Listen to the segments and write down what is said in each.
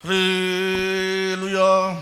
Hallelujah.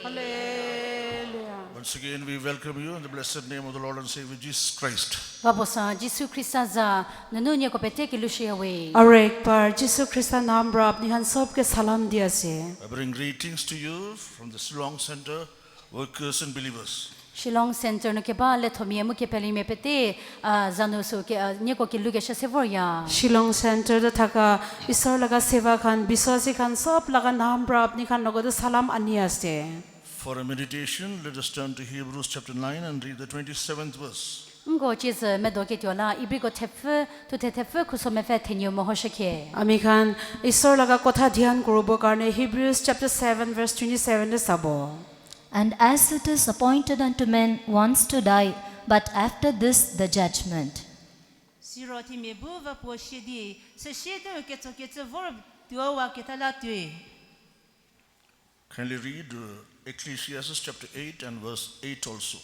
Hallelujah. Once again, we welcome you in the blessed name of the Lord and Savior Jesus Christ. Babosa Jisu Krista za nanunya ko pete ki lushiawe. Arek par Jisu Krista naam rab nihan sob ke salam dia se. I bring greetings to you from the Shillong Center, workers and believers. Shillong Center no ke ba le thomie mu ke peli me pete zanu so ke nyeko ki luge sha sevoya. Shillong Center da thaka isor laga seva khan biswasi khan sob laga naam rab nikhan nogod salam ania se. For a meditation, let us turn to Hebrews chapter 9 and read the 27th verse. Ngo jiz me do ke tiola ibri ko thef to thef khu so me fe thenyo mo hoshake. Ami khan isor laga kotha dhyan korobo karne Hebrews chapter 7 verse 27 de sabo. And as it is appointed unto men once to die, but after this the judgment. Siroti me buva po shidi, se shidi ke to vor tuwa ke talatui. Kindly read Ecclesiastes chapter 8 and verse 8 also.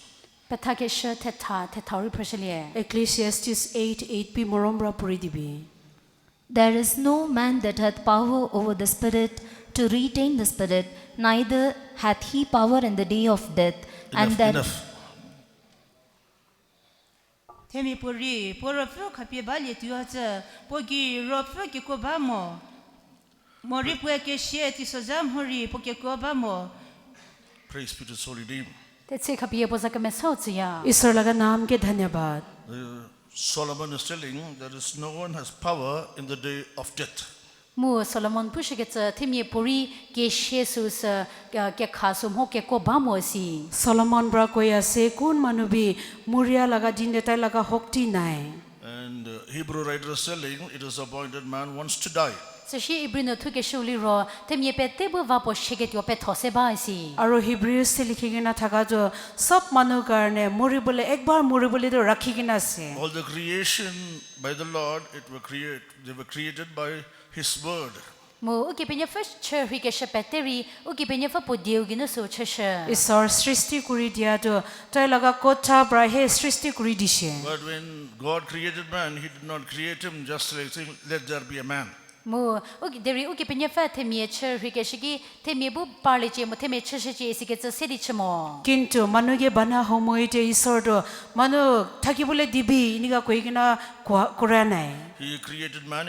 Petha ke she thetha ri prashlie. Ecclesiastes 8:8 pi morom ra puri dibi. There is no man that hath power over the spirit to retain the spirit, neither hath he power in the day of death. Enough. Temi puri, porofu kapi bali tuaza, pogi rofu ke kobamo. Mori pue ke she ti sozam hori poke kobamo. Praise be to His holy name. Tetse khapiye boza ke me sautia. Isor laga naam ke dhanyabad. Solomon is telling there is no one has power in the day of death. Mu Solomon pushike tse themie puri ke Jesus ke khasum ho ke ko bamo si. Solomon bra koya se kun manubi muria laga din detai laga hokti nai. And Hebrew writer is telling it is appointed man wants to die. So she ibrino thuke shuli ro themie pete bu va po shike tyo pe those ba si. Aro Hebrews se likhigena thaka jo sob manu karne moribole ekbar moribole to rakhigena se. All the creation by the Lord, they were created by His word. Mu uki penya first che ri ke she peteri uki penya fa po diu gino so che she. Isor srishti kuri dia to tai laga kotha bra he srishti kuri dishe. But when God created man, He did not create him just like saying, let there be a man. Mu uki deri uki penya fa themie che ri ke shigi themie bu parle che mo themie che she si ke tse sedi chmo. Kintu manuge bana homoite isor do manu thakibole dibi iniga koigena kuranai. He created man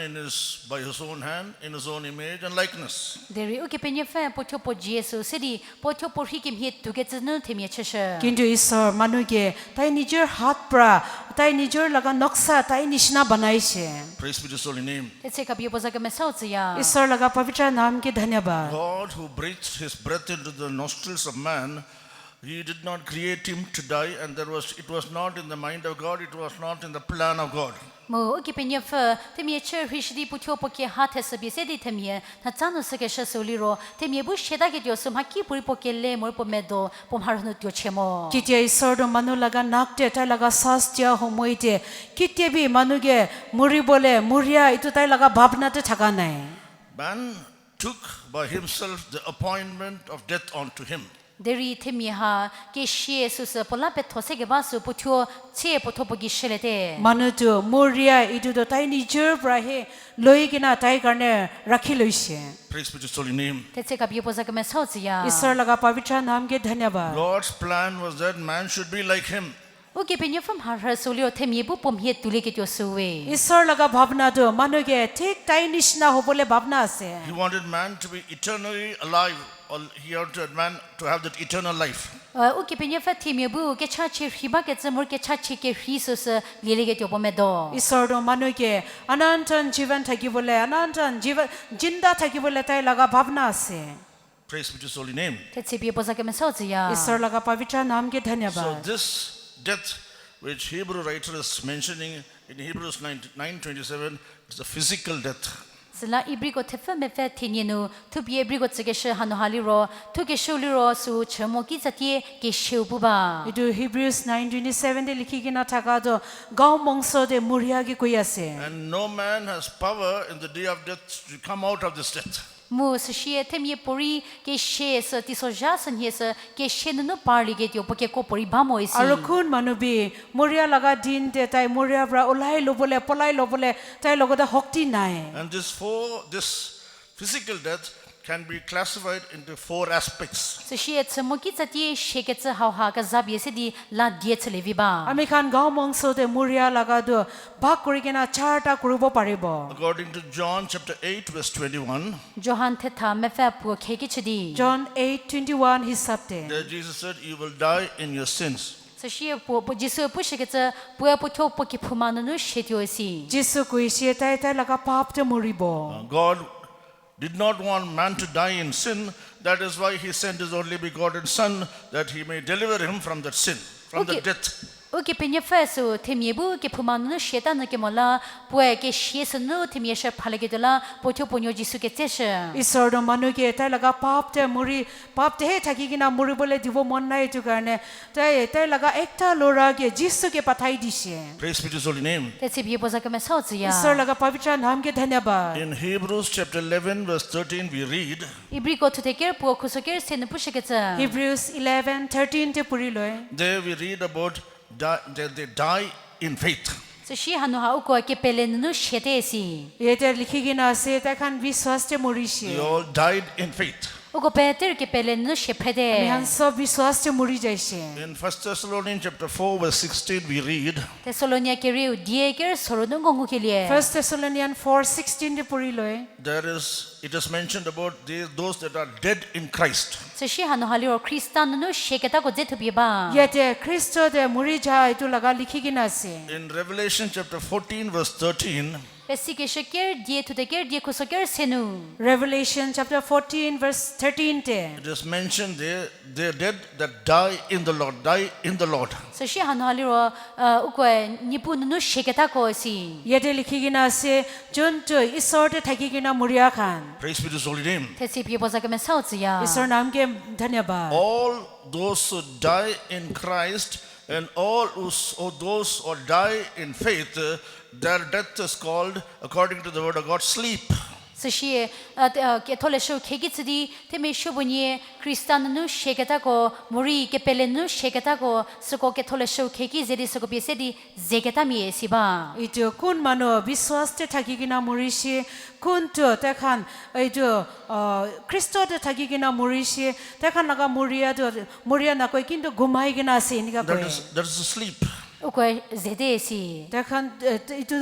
by His own hand, in His own image and likeness. Deri uki penya fa po thyo po Jesus sedi po thyo po hi kim hit tu ke tse no themie che she. Kintu isor manuge tai nijor hat pra tai nijor laga noksa tai nishna banaise. Praise be to His holy name. Tetse khapiye boza ke me sautia. Isor laga pavitra naam ke dhanyabad. God who breathed His breath into the nostrils of man, He did not create him to die, and it was not in the mind of God, it was not in the plan of God. Mo uki penya fa themie che ri shidi pu thyo po ke ha the se bi se di themie na chanu se ke she soli ro themie bu sheda ke tyo sum ha ki puri po ke le mor po me do pom har no tyo chemo. Kitia isor do manu laga nakte tai laga sastia homoite kitia bi manuge muri bole muria itu tai laga bhabna te thaka nai. Man took by himself the appointment of death onto him. Deri themie ha ke she su se pola pe those ke ba su pu thyo che po tho po gi shele te. Manu tu muria itu do tai nijor bra he loigina tai karne rakhi loise. Praise be to His holy name. Tetse khapiye boza ke me sautia. Isor laga pavitra naam ke dhanyabad. God's plan was that man should be like Him. Uki penya from har soli o themie bu pom he tule ke tyo suwe. Isor laga bhabna do manuge thik tai nishna hobole bhabna ase. He wanted man to be eternally alive, or He wanted man to have that eternal life. Uki penya fa themie bu ke cha che hiba ke tsemor ke cha che ke Jesus lele ke tyo pome do. Isor do manuge anantan jivan thakibole anantan jivan jinda thakibole tai laga bhabna ase. Praise be to His holy name. Tetse bi boza ke me sautia. Isor laga pavitra naam ke So dhanyabad. this death which Hebrew writer is mentioning in Hebrews 9:27 is a physical death. Sila ibri ko thefa me fa thenie no thu bi ibri ko tsege she hanu hali ro thu ke shuli ro su chemo ki zatie ke sheu bu ba. Itu Hebrews 9:27 de likhigena thaka do gaon mongso de muria ge koi ase. And no man has power in the day of death to come out of this death. Mu se she themie pori ke she se ti so ja san he se ke she no parli ge tyo poke ko pori ba mo isi. Aro kun manubi muria laga din te tai muria bra olai lobole polai lobole tai logoda hokti nai. And this physical death can be classified into four aspects. So she at mo ki chati sheke cha ha ha ka zab yese di la die chale vi ba. আমি খান গাঁও মংসতে মুৰিয়া লাগাটো ভাগ কৰি কিনা চাৰটা কৰিব পাৰিব According to John chapter 8 verse 21, Johan the tha me fa pu khe ki chidi. জন 8:21 হিচাপতে there Jesus said, you will die in your sins. So she pu jisu pu sheke cha pu pu tho pu ki phuma nu shetyo si. যিশু কৈছে তাই লগা পাপতে মৰিব God did not want man to die in sin. That is why he sent his only begotten son, that he may deliver him from that sin, from the Okay. death. Okay, penye fa so temye bu ke phuma nu sheta nu ke mola pu ke shese nu temye sha phale ke dola pu tho punyo jisu ke chesha. ঈশ্বৰৰ মানুহে তাই লগা পাপতে মৰি পাপতেহে থাকি কিনা মৰিবলৈ দিব মন নাই এইটো কাৰণে তাই লগা একটা ল'ৰাকে যিশুকে পঠাই দিছে Praise be to his holy name. Tse bi boza ke me sao zi ya. ঈশ্বৰ লগা পবিত্ৰ নামকে ধন্যবাদ In Hebrews chapter 11 verse 13 we read, Ibri ko thu teker pu khusoker sen pu sheke cha. Hebrews 11:13 তে পঢ়ি লয় there we read about they die in faith. So she hanu ha ko ke pele nu shete si. ইয়াতে লিখি কিনা আছে তাইখান বিশ্বাসতে মৰিছে They all died in faith. Uko peter ke pele nu shephede. আমি সব বিশ্বাসতে মৰি যাইছে In 1 Thessalonians chapter 4 verse 16 we read, Thessalonia ke riu die ke soro nu gongu ke liye. 1 Thessalonians 4:16 তে পঢ়ি লয় it is mentioned about those that are dead in Christ. So she hanu hali ro Christian nu sheketa ko jetu bi ba. ইয়াতে খ্ৰীষ্টতে মৰি যায় এইটো লগা লিখি কিনা আছে In Revelation chapter 14 verse 13, Pesi ke sheker die thu teker die khusoker senu. Revelation chapter 14 verse 13 তে it is mentioned they're dead that die in the Lord. So she hanu hali ro uko nipu nu sheketa ko si. ইয়াতে লিখি কিনা আছে যোনটো ঈশ্বৰতে থাকি কিনা মৰিয়া খান Praise be to his holy name. Tse bi boza ke me sao zi ya. ঈশ্বৰৰ নামকে ধন্যবাদ All those who die in Christ and all those who die in faith, their death is called, according to the word of God, sleep. So she ke thole shu khegi chidi te me shu bunye Christian nu sheketa ko muri ke pele nu sheketa ko suko ke thole shu khegi jedi suko bi sedi zegeta mi si ba. এইটো কোন মানুহ বিশ্বাসতে থাকি কিনা মৰিছে কোনটো তেখান এইটো খ্ৰীষ্টতে থাকি কিনা মৰিছে তেখান লগা মৰিয়া নকয় কিন্তু ঘুমাই কিনা আছে এনেকা কয় That is sleep. Uko zede si. তেখান এইটো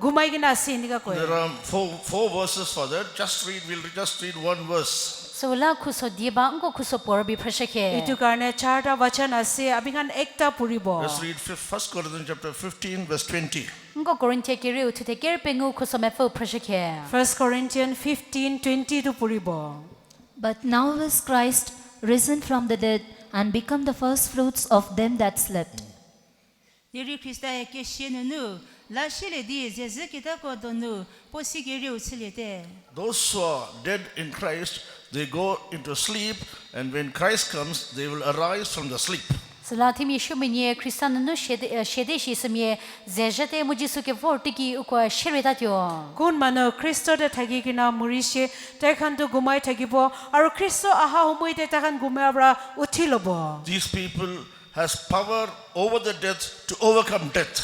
ঘুমাই কিনা আছে এনেকা কয় There are four verses for that. We'll just read one verse. So la khuso diba unko khuso por bi phashake. এইটো কাৰণে চাৰটা বচন আছে আমি খান একটা পঢ়িব Let's read 1 Corinthians chapter 15 verse 20. Unko Korinthia ke riu thu teker pengu khuso me fu phashake. 1 Corinthians 15:20 টো পঢ়িব But now is Christ risen from the dead and become the first fruits of them that slept. Diri Krista ke shenu nu la shile di jeze kita ko donu posi ke riu chile te. Those who are dead in Christ, they go into sleep, and when Christ comes, they will arise from the sleep. So la thimi shu menye Christian nu shede shi smye zejete mujisu ke vortiki uko shirita tyo. কোন মানুহ খ্ৰীষ্টতে থাকি কিনা মৰিছে তেখানটো ঘুমাই থাকিব আৰু খ্ৰীষ্ট অহা সময়তে তেখান ঘুমাৰ পৰা উঠি ল'ব These people has power over the death to overcome death.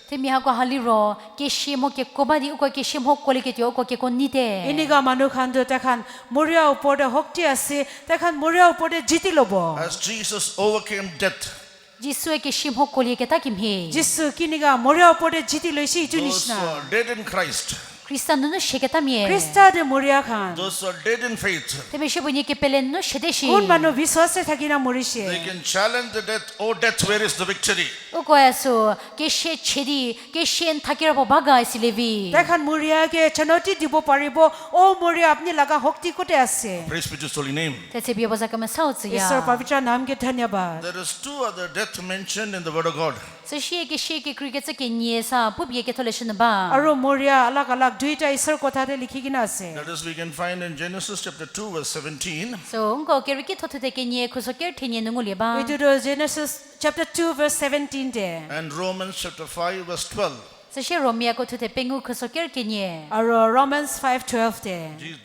Thimi ha ko haliro ke shimo ke kobadi uko ke shimo kole ke tyo uko ke konite. এনেকা মানুহ খানটো তেখান মৰিয়া ওপৰতে শক্তি আছে তেখান মৰিয়া ওপৰতে জিতি ল'ব As Jesus overcame death, Jisu ke shimo kole ke takim he. যিশু কিনিকা মৰিয়া ওপৰতে জিতি লৈছে ইটো those নিচিনা who are dead in Christ, Christian nu sheketa mi. খ্ৰীষ্টতে Moria Khan those who are dead in faith, Thimi shu bunye ke pelen nu shede shi. কোন মানুহ বিশ্বাসে থাকি না মৰিছে they can challenge the death. Oh death, where is the victory? Uko aso ke she chedi ke shen thakira bo baga silevi. তেখান মৰিয়াকে চনতি দিব পাৰিব ও মৰিয়া আপুনি লগা শক্তি কোতে আছে Praise be to his holy name. Tse bi boza kama sao zi ঈশ্বৰ ya. পবিত্ৰ নামকে ধন্যবাদ There is two other death mentioned in the word of God. So she ke cricket ke nye sa pubye ke thole shun ba. আৰু মৰিয়া আলাগ আলাগ দুইটা ঈশ্বৰ কথাতে লিখি কিনা আছে That is, we can find in Genesis chapter 2 verse 17. So unko ke riki thothu te ke nye khusoker thinye nungule ba. এইটোতো Genesis chapter 2 verse 17 তে And Romans chapter 5 verse 12. So she romia ko thute pengu khusoker ke nye. আৰু Romans 5:12 তে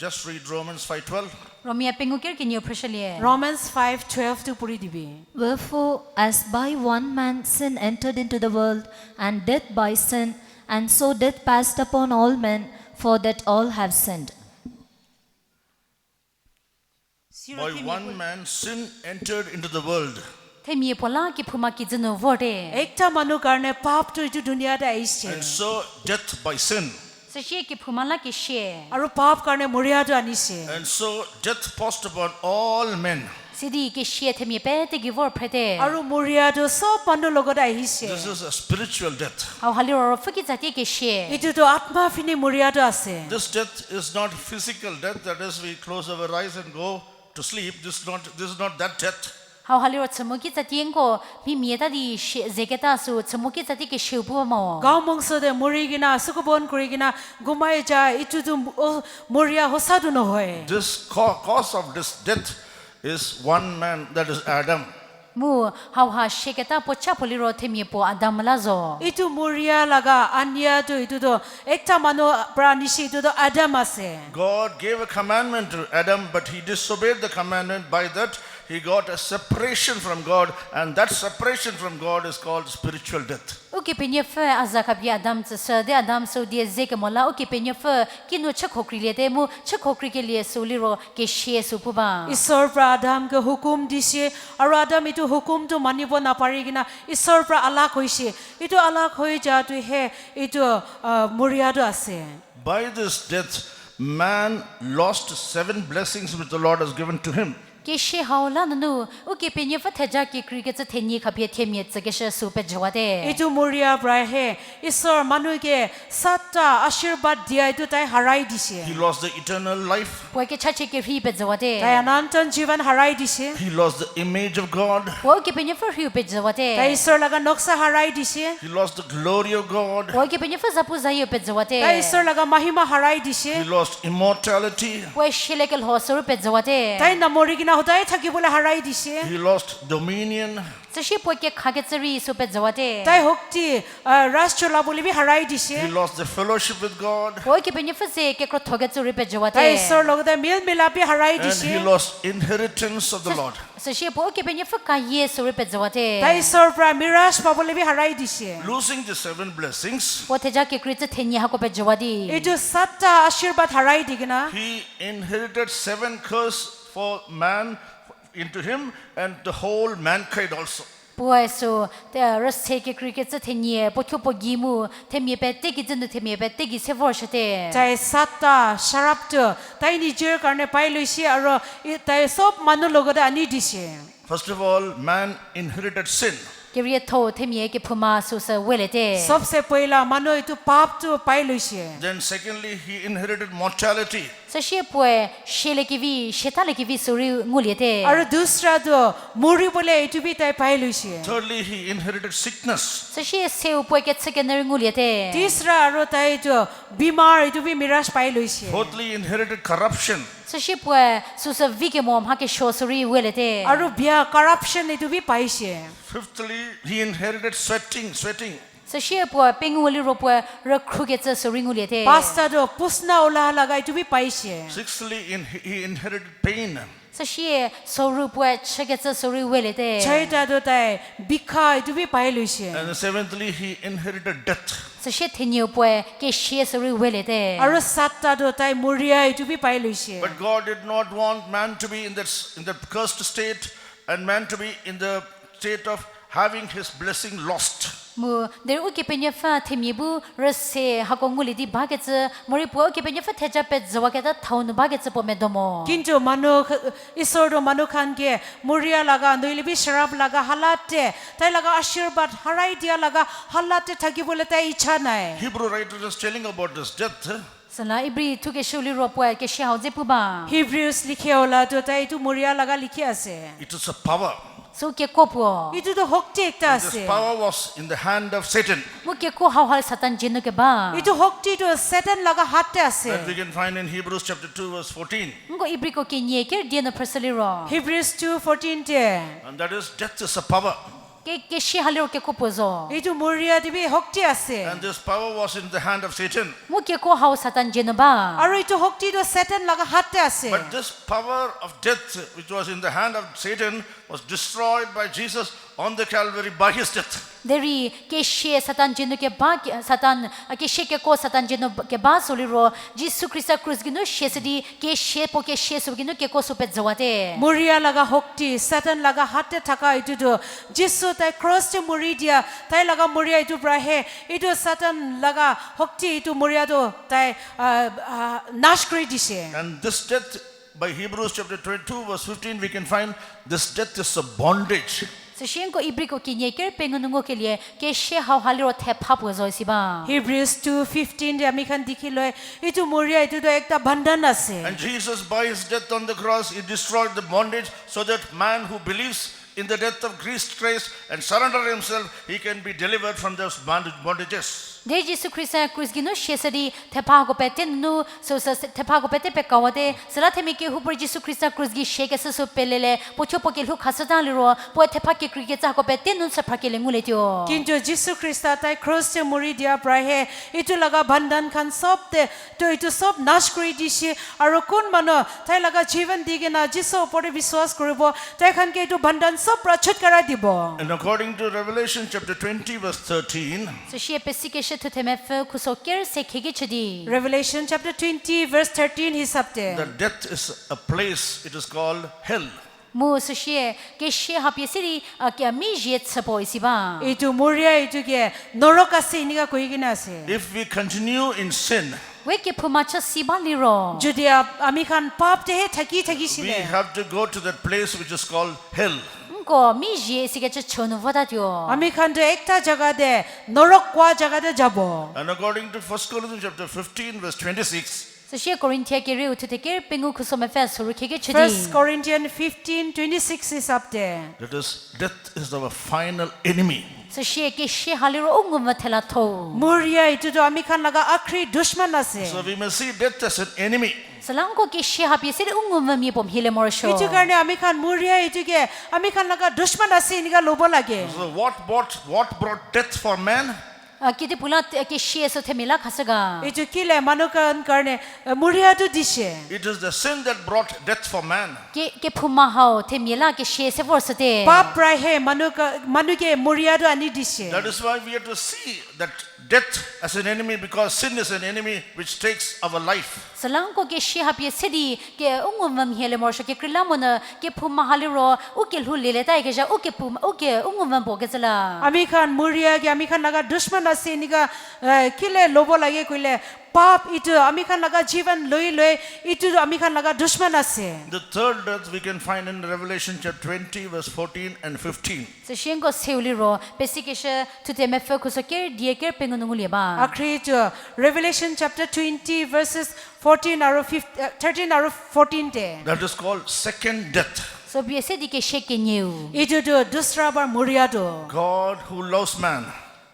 Just read Romans 5:12. Romia pengu ker ke nye prashalie. Romans 5:12 টো পঢ়ি দিবি Wherefore, as by one man sin entered into the world, and death by sin, and so death passed upon all men, for that all have sinned. By one man, sin entered into the world. เทมีพลากิพุมากิจโนวอเด একটা মানুহ কাৰণে পাপটো এইটো দুনিয়াতে আহিছে And so death by sin. สเชกิพุมาลากิเช আৰু পাপ কাৰণে মৰিয়াটো আনিছে And so death passed upon all men. สิดีกิเชเทมีเปตกิวอร์เพเด আৰু মৰিয়াটো চব মানুহ লগত আহিছে This is a spiritual death. เอาฮัลโหลฟกิจัติกิเช এইটোতো আত্মা ফিনি মৰিয়াটো আছে This death is not physical death, that is, we close our eyes and go to sleep. This is not that death. เอาฮัลโหลสมุกิจัติงก็มีเมียตาดีเจเกตาสูสมุกิจัติกิเชบัวมอ গাঁও মংসতে মৰি কিনা সুখবন কৰি কিনা গুমাই যায় এইটোতো মৰিয়া সঁচাটো নহয় This cause of this death is one man, that is Adam. มูเฮาหาเชเกตาปชาพลิโรเทมีปออดัมลาโซ এইটো মৰিয়া লগা আনিয়াটো এইটোতো একটা মানুহ পৰা নিছে এইটোতো আদাম আছে God gave a commandment to Adam, but he disobeyed the commandment. By that, he got a separation from God, and that separation from God is called spiritual death. โอเคเป็นยเฟออาซาคับยาดัมจะเสดอดัมโซเดียเซกมอลาโอเคเป็นยเฟอกินูชักโคกริเลเตมูชักโคกริเกลียสูลิโรเกเชสุปุบา ঈশ্বৰৰ পৰা আদামকে হুকুম দিছে আৰু আদাম এইটো হুকুমটো মানিব নাপাৰি কিনা ঈশ্বৰৰ পৰা আলাক হৈছে এইটো আলাক হৈ যাওঁতে হে এইটো মৰিয়াটো আছে By this death, man lost 7 blessings which the Lord has given to him. เกเชฮาวลานูโอเคเป็นยเฟอเทจากิกริเกจะเทนีคับเทมีจะเกเชสุเปจวาเด এইটো মৰিয়া পৰা হে ঈশ্বৰ মানুহকে 7টা আশীৰ্বাদ দিয়া এইটো তাই হাৰাই দিছে He lost the eternal life. ปวยเกชาเชกิรีเปจวาเด তাই অনন্তন জীৱন হাৰাই দিছে He lost the image of God. ปวยเกเป็นยเฟอฮิวเปจวาเด তাই ঈশ্বৰ লগা নক্সা হাৰাই দিছে He lost the glory of God. ปวยเกเป็นยเฟอจับปุซายเปจวาเด তাই ঈশ্বৰ লগা মহিমা হাৰাই দিছে He lost immortality. ปวยเชเลกลฮอสรุเปจวาเด তাই নমৰি কিনা সদায় থাকিবলৈ হাৰাই দিছে He lost dominion. จะชีปวยเกขาเกจรีสุเปจวาเด তাই শক্তি ৰাজ চলাবলৈ বি হাৰাই দিছে He lost the fellowship with God. ปวยเกเป็นยเฟอเซเกกรทเกจรีเปจวาเด তাই ঈশ্বৰৰ লগতে মিল মিলাপি হাৰাই And দিছে he lost inheritance of the Lord. จะชีปวยเกเป็นยเฟอกายเยสุริเปจวาเด তাই ঈশ্বৰৰ পৰা মিৰাজ পাবলৈ বি হাৰাই দিছে Losing the 7 blessings, ปวยเทจากิกริจะเทนีฮักเปจวาดี এইটো 7টা আশীৰ্বাদ হাৰাই দি কিনা he inherited 7 curse for man into him and the whole mankind also. ปวยสุแต่รัสเซกิกริเกจะเทนีปวยปกิมูเทมีเปติกิจนเทมีเปติกิเซวอร์ชเต তাই 7টা শৰাবটো তাই নিজৰ কাৰণে পাই লৈছে আৰু তাই সব মানুহ লগতে আনি দিছে First of all, man inherited sin. กิริยโทเทมีกิพุมาสุเซเวเลเต सबसे पहिला মানুহ এইটো পাপটো পাই লৈছে Then secondly, he inherited mortality. จะชีปวยเชเลกิวีเชตาเลกิวีสุริงูเลียเต আৰু দুসৰাটো মৰিবলৈ এইটো বি তাই পাই লৈছে Thirdly, he inherited sickness. จะชีเซวปวยเกตเกนงูเลียเต তিসৰা আৰু তাই এইটো বিমাৰ এইটো বি মিৰাজ পাই লৈছে Fourthly, inherited corruption. จะชีปวยสุเซวิกมอมฮักโชสุริเวเลเต আৰু বিয়া কৰাপচন এইটো বি পাইছে Fifthly, he inherited sweating. จะชีปวยเป็งงูลิโรปวยรักครูเกตสุริงูเลียเต পাঁচটাটো পুষ্ণা OLA লগা এইটো বি পাইছে Sixthly, he inherited pain. จะชีสรุปวยเชเกตสุริเวเลเต ছয়টাটো তাই বিখা এইটো বি পাই লৈছে And seventhly, he inherited death. จะชีเทนิวปวยเกเชสุริเวเลเต আৰু সাতটাটো তাই মৰিয়া এইটো বি পাই লৈছে But God did not want man to be in that cursed state and man to be in the state of having his blessing lost. มูเดรุกิเป็นยฟ้าเทมีบูรัสเซฮักงูลิดีบาเกตมริปัวกิเป็นยฟ้าเทจับเป็ดจวกเกตทาวนุบาเกตปอเมดโม কিন্তু মানুহ ঈশ্বৰৰ মানুহ খানকে মৰিয়া লগা নইলে বি শৰাব লগা হালাতে তাই লগা আশীৰ্বাদ হাৰাই দিয়া লগা হালাতে থাকিবলৈ তাই ইচ্ছা নাই Hebrew writer is telling about this death. สนะอิบรีทุกเชลิโรปวยเกเชฮาวเจปุบา হিব্ৰুজ লিখে ওলাটো তাই এইটো মৰিয়া লগা লিখি আছে It is a power. สุเกโกปัว এইটোতো শক্তি একটা This আছে power was in the hand of Satan. มุเกโกฮาวฮัลสัตันเจนุเกบา এইটো শক্তিটো সেটান লগা হাতে আছে That we can find in Hebrews chapter 2 verse 14. มุกอิบรีโกเกเนียเกเดียนพระสลิโร হিব্ৰুজ 2:14 তে And that is death is a power. เกเชฮัลโรเกโกปัวโซ এইটো মৰিয়া দিবি শক্তি আছে And this power was in the hand of Satan. มุเกโกฮาวสัตันเจนุบา আৰু এইটো শক্তিটো সেটান লগা হাতে আছে But this power of death which was in the hand of Satan was destroyed by Jesus on the Calvary by his death. Deri ke she satan jenu ke ba satan ke she ke ko satan jenu ke ba soliro Jisu Krista cruz ginu she sedi ke she po ke she su ginu ke ko su pet zawate. Muria laga hokti Satan laga hatte thaka itu do Jisu tai cross te muri dia tai laga muria itu brahe itu Satan laga hokti itu muria do tai nash kori dise. And this death, by Hebrews chapter 22 verse 15, we can find this death is a bondage. So shen ko ibri ko kinye ker pengunungo ke liye ke she haw haliro the phap go zoi siba. Hebrews 2:15 de ami khan dikhi loi itu muria itu do ekta bandhan ase. And Jesus, by his death on the cross, he destroyed the bondage so that man who believes in the death of Christ and surrender himself, he can be delivered from those bondages. De Jisu Krista cruz ginu she sedi the pha go peten nu so the pha go pete pe kawade sala themi ke hupur Jisu Krista cruz gi she ke so pelele pocho pokel hu khasata liro po the pha ke krike cha go peten nu sa pha ke lengule tio. Kintu Jisu Krista tai cross te muri dia brahe itu laga bandhan khan sob te to itu sob nash kori dise aro kun mano tai laga jivan digena Jisu opore biswas koribo tai khan ke itu bandhan sob pra chutkara dibo. And according to Revelation chapter 20 verse 13, So she pesike to temef kusoker se khege chidi. Revelation chapter 20 verse 13 hisapte. the death is a place, it is called hell. Mu so she ke she hapye siri ke mi jet sapo isiba. Itu muria itu ke norok ase iniga koigina ase. If we continue in sin, We ke phumacha siba liro. Jodi ami khan pap te he thaki thaki we sine. have to go to that place which is called hell. Ko mi je sige cha chonu vada tio. Ami khan to ekta jaga de norok kwa jaga de jabo. And according to 1 Corinthians chapter 15 verse 26, So she Corinthia ke re utu te ke pengu kusome fe suru khege 1 chidi. Corinthians 15:26 hisapte. that is, death is our final enemy. So she ke she haliro ungum thela tho. Muria itu to ami khan laga akhri dushman ase. So we must see death as an enemy. Salang ko ke she hapye siri ungum mi pom hile morsho. Itu karne ami khan muria itu ke ami khan laga dushman ase iniga lobo lage. So what brought death for man? Kiti pula ke she so themela khasaga. Itu kile manukan karne muria tu dise. It is the sin that brought death for man. Ke phuma hao themela ke she se forsate. Pap prahe manuke muria tu ani dise. That is why we have to see that death as an enemy, because sin is an enemy which takes our life. Salang ko ke she hapye siri ke ungum hile morsho ke krilamona ke phuma haliro ukil hu lele tai ke ja uke pum uke ungum bo ke zala. Ami khan muria ke ami khan laga dushman ase iniga kile lobo lage koile pap itu ami khan laga jivan loi itu ami khan laga dushman ase. The third death we can find in Revelation chapter 20 verse 14 and 15. So shengo seuli ro pesikesha tute me focus ke dieker pengununguli ba. Akhri to Revelation chapter 20 verses 14 or 13 or 14 te. That is called second death. So biese dike sheke new. Itu to dusra bar muria to. God who loves man.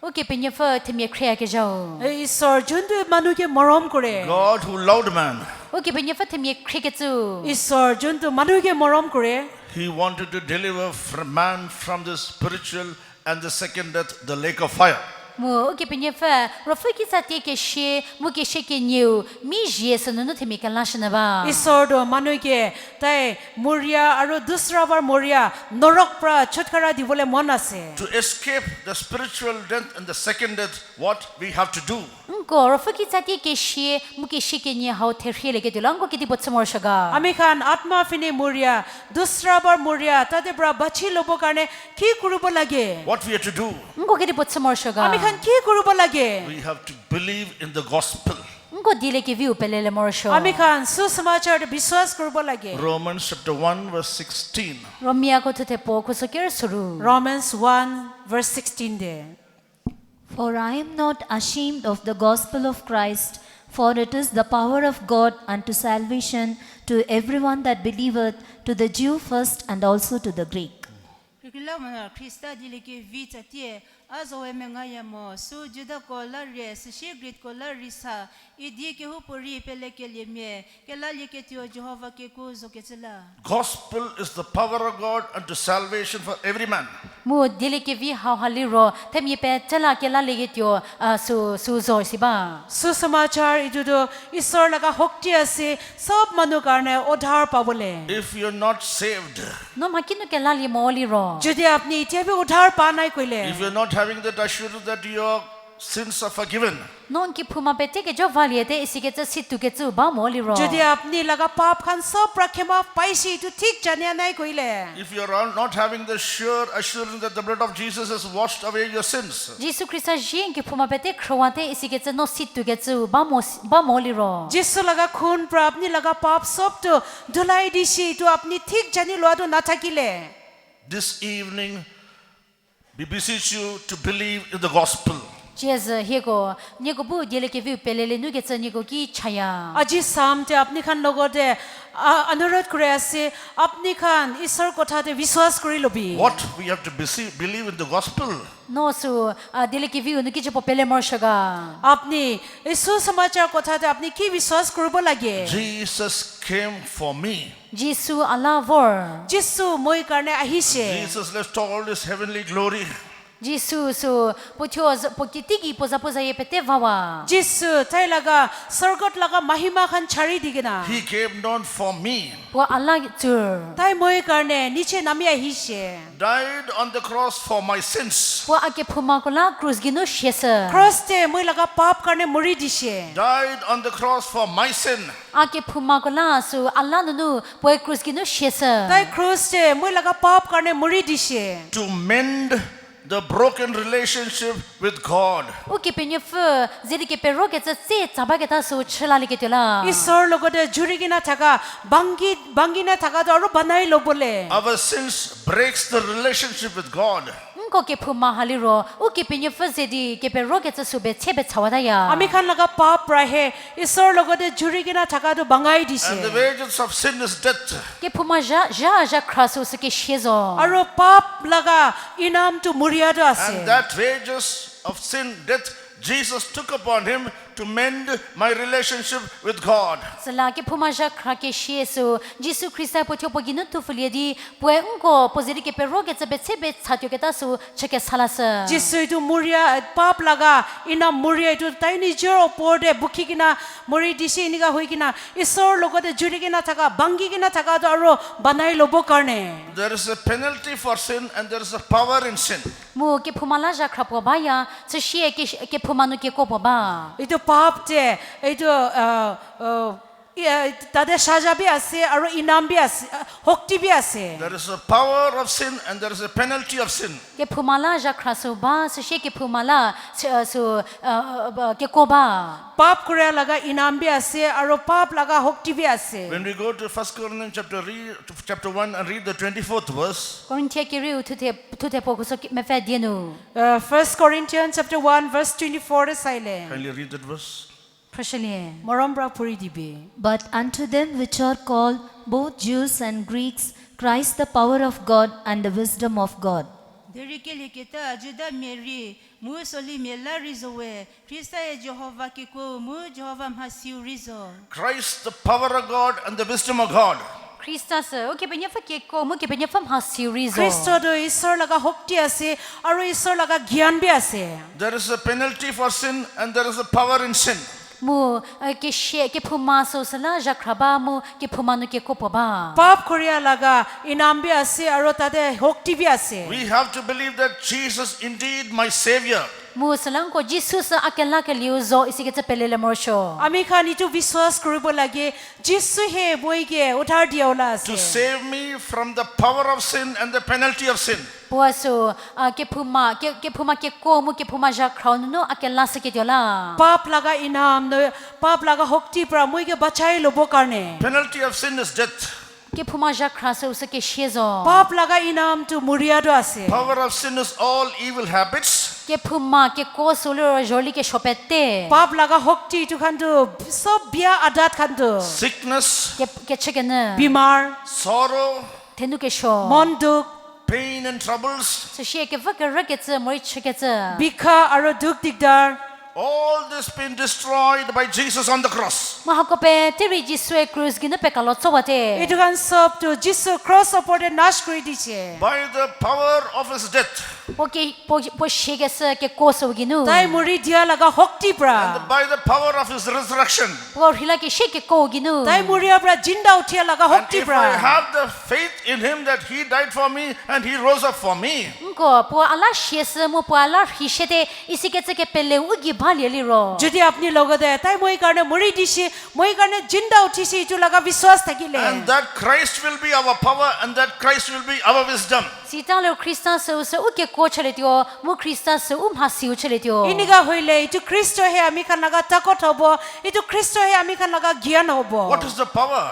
Okay penye fa temye khrea ke jao. Isor juntu manuke morom kore. God who loved man. Okay penye fa temye khre ke tu. Isor juntu manuke morom kore. He wanted to deliver man from the spiritual and the second death, the lake of fire. Mo okay penye fa rofu ki sa te ke she mo ke sheke new mi je sunu temye kan lashna ba. Isor do manuke tai muria aro dusra bar muria norok pra chutkara dibole mon ase. To escape the spiritual death and the second death, what we have to do? Ko rofu ki sa te ke she mo ke sheke new how the khele ke dulang ko kiti botsamor shaga. Ami khan atma fini muria dusra bar muria tate pra bachi lobo karne ki kurubo lage. What we have to do? Ko kiti botsamor shaga. Ami khan ki kurubo lage. We have to believe in the gospel. Ko dile ke view pelele morsho. Ami khan susamachar de biswas kurubo lage. Romans chapter 1 verse 16. Romia ko tute po ko sokir suru. Romans 1 verse 16 de. For I am not ashamed of the gospel of Christ, for it is the power of God unto salvation to everyone that believeth, to the Jew first and also to the Greek. Krikila mana Krista dileke vita tie azoe mengaya mo su juda ko la re si grit ko la risa idi ke hu puri pele ke lemye ke la ye ke tio Jehovah ke ko zo ke tsela Gospel is the power of God unto salvation for every man. mu dile ke vi hau hali ro them ye pe chala ke la le ge tyo su zo si ba सुसमाचार इदुदो ईश्वर लगा हक्ति आसे सब मनु कारणे उद्धार पाबले If you're not saved, no ma kinu ke la li mo li ro যদি আপনি এতিয়া B উদ্ধার পা নাই কইলে if you're not having that assurance that your sins are forgiven, non ki phuma pe te ke jo valie te isi ke cha situ ke chu ba mo li ro যদি আপনি লাগা পাপ খান সব রাখেমা পাইছি তো ঠিক জানিয়া নাই কইলে if you're not having the sure assurance that the blood of Jesus has washed away your sins, jisu krista jin ki phuma pe te khrowa te isi ke cha no situ ke chu ba mo li ro যিশু লাগা খুন প্র আপনি লাগা পাপ সব তো ধুলাই দিছি তো আপনি ঠিক জানি লওয়া তো না থাকিলে this evening we beseech you to believe in the gospel. jes he go ni go bu dile ke vi pelele nu ke cha ni go ki chaya আজি সামতে আপনি খান লগতে অনুরোধ করে আছে আপনি খান ঈশ্বর কথাতে বিশ্বাস করি lobby What we have to believe in the gospel. no su dile ke vi nu ki jo pele mor shaga আপনি এই সুসমাচার কথাতে আপনি কি বিশ্বাস করব লাগে Jesus came for me. jisu allah vor যিশু মই কারণে আহিছে Jesus left all his heavenly glory. jisu su pocho pokiti ki poza ye pete vawa যিশু তাই লাগা স্বর্গত লাগা মহিমা খান ছাড়ি দিগনা He came down for me, po allah tur তাই মই কারণে নিচে নামি আহিছে died on the cross for my sins, po ake phuma kola cruz ginu shesa ক্রসতে মই লাগা পাপ কারণে মরি দিছে died on the cross for my sin, ake phuma kola su allah nu po cruz ginu shesa তাই ক্রসতে মই লাগা পাপ কারণে মরি দিছে to mend the broken relationship with God. o ke penye fe zedi ke perro ke tse chaba ke ta su chela le ke tela ঈশ্বর লগতে জুড়ি কিনা থাকা বাঙ্গিনা থাকা তো আরো বানাই লবলে Our sins breaks the relationship with God. ko ke phuma haliro o ke penye fe zedi ke perro ke tse su be chebe chawada ya আমি খান লাগা পাপ রাহে ঈশ্বর লগতে জুড়ি কিনা থাকা তো বাঙাই দিছে And the wages of sin is death. ke phuma ja krasu su ke shezo আৰু পাপ লাগা ইনাম তো মুরিয়াদো আছে And that wages of sin, death, Jesus took upon him to mend my relationship with God. sala ke phuma ja kra ke sheso jisu krista potho poginu tu fuliedi poe unko pozeri ke perro ke tse be chebe chatyo ke ta su cheke salasa যিশু তো মুরিয়া পাপ লাগা ইনাম মুরিয়া তো তাই নিজৰ ওপৰতে বুকি কিনা মৰি দিছে ইনিকা হৈ কিনা ঈশ্বৰৰ লগতে জুড়ি কিনা থাকা বাঙ্গি কিনা থাকা তো আৰু বানাই লব কাৰণে There is a penalty for sin and there is a power in sin. mu ke phuma la ja kra po ba ya se she ke phuma nu ke ko po ba এইটো পাপ যে এইটো তাদের সাজা B আছে আৰু ইনাম B আছে শক্তি B আছে There is a power of sin and there is a penalty of sin. ke phuma la ja kra so ba se she ke phuma la so ke ko ba পাপ কৰা লাগা ইনাম B আছে আৰু পাপ লাগা শক্তি B আছে When we go to 1 Corinthians chapter 1 and read the 24th verse, korinthia ke ri uthe po so me fa dienu 1 Corinthians chapter 1 verse 24 চাইলে kindly read that verse. prashali মৰম পৰা পৰি দিবি But unto them which are called, both Jews and Greeks, Christ the power of God and the wisdom of God. derike liketa juda meri mu soli mela rizowe Krista e Jehovah ke ko mu Jehovah mhasiu rizo Christ, the power of God and the wisdom of God. Christus okay penya fa ke ko mu ke penya fam ha series খ্ৰীষ্টটো ঈশ্বৰ লগা শক্তি আছে আৰু ঈশ্বৰ লগা জ্ঞান B আছে There is a penalty for sin and there is a power in sin. mu ke she ke phuma so sala jakraba mu ke phuma nu ke ko po ba পাপ কৰিয়া লগা ইনাম বি আছে আৰু তাতে শক্তি B আছে We have to believe that Jesus indeed my savior. mu salang ko Jesus akela ke liu zo isi ke pelele morsho আমি খান ইটো বিশ্বাস কৰিব লাগে যিশু হে বইকে উদ্ধাৰ দিয়াওলা To আছে save me from the power of sin and the penalty of sin. puaso ke phuma ke ko mu ke phuma ja crown no akela se ke diola পাপ লগা ইনাম পাপ লগা শক্তি পৰা মইকে বাচাই লব কাৰণে Penalty of sin is death. ke phuma ja khraso se ke shezo পাপ লগা ইনাম তো মুৰিয়াদো আছে Power of sin is all evil habits. ke phuma ke ko solo joli ke shopette পাপ লগা শক্তি ইটো খানটো সব বিয়া Aadat খানটো Sickness, ke chegen বিমাৰ sorrow, tenu ke sho মন দুখ pain and troubles, so she ke vak ra ke tse moi chike tse bikha aro duk dikdar all this been destroyed by Jesus on the cross. ma ko pe teri jisue cruise gina pe kalo chobate itu kan sob to jisu cross opore nash kori diche By the power of his death okay po shege se ke koso ginu tai muri dia laga hokti and pra by the power of his resurrection. po hila ke sheke ko ginu tai muri pra jinda uthia laga And hokti if I pra have the faith in him that he died for me and he rose up for me, ko po ala shese mo po ala hishete isike tse ke pele ugi bhali ro যদি আপনি লগতে তাই মই কাৰণে মৰি দিছে মই কাৰণে জিন্দা উঠিছে ইটো লগা বিশ্বাস থাকিলে and that Christ will be our power and that Christ will be our wisdom. sita lo christian se uke ko chale tyo mo christian se hasiu chale tyo ইনিগা হইলে ইটো খ্রিস্ট হে আমি খান লগা তাকত হব ইটো খ্রিস্ট হে আমি খান লগা জ্ঞান হব What is the power?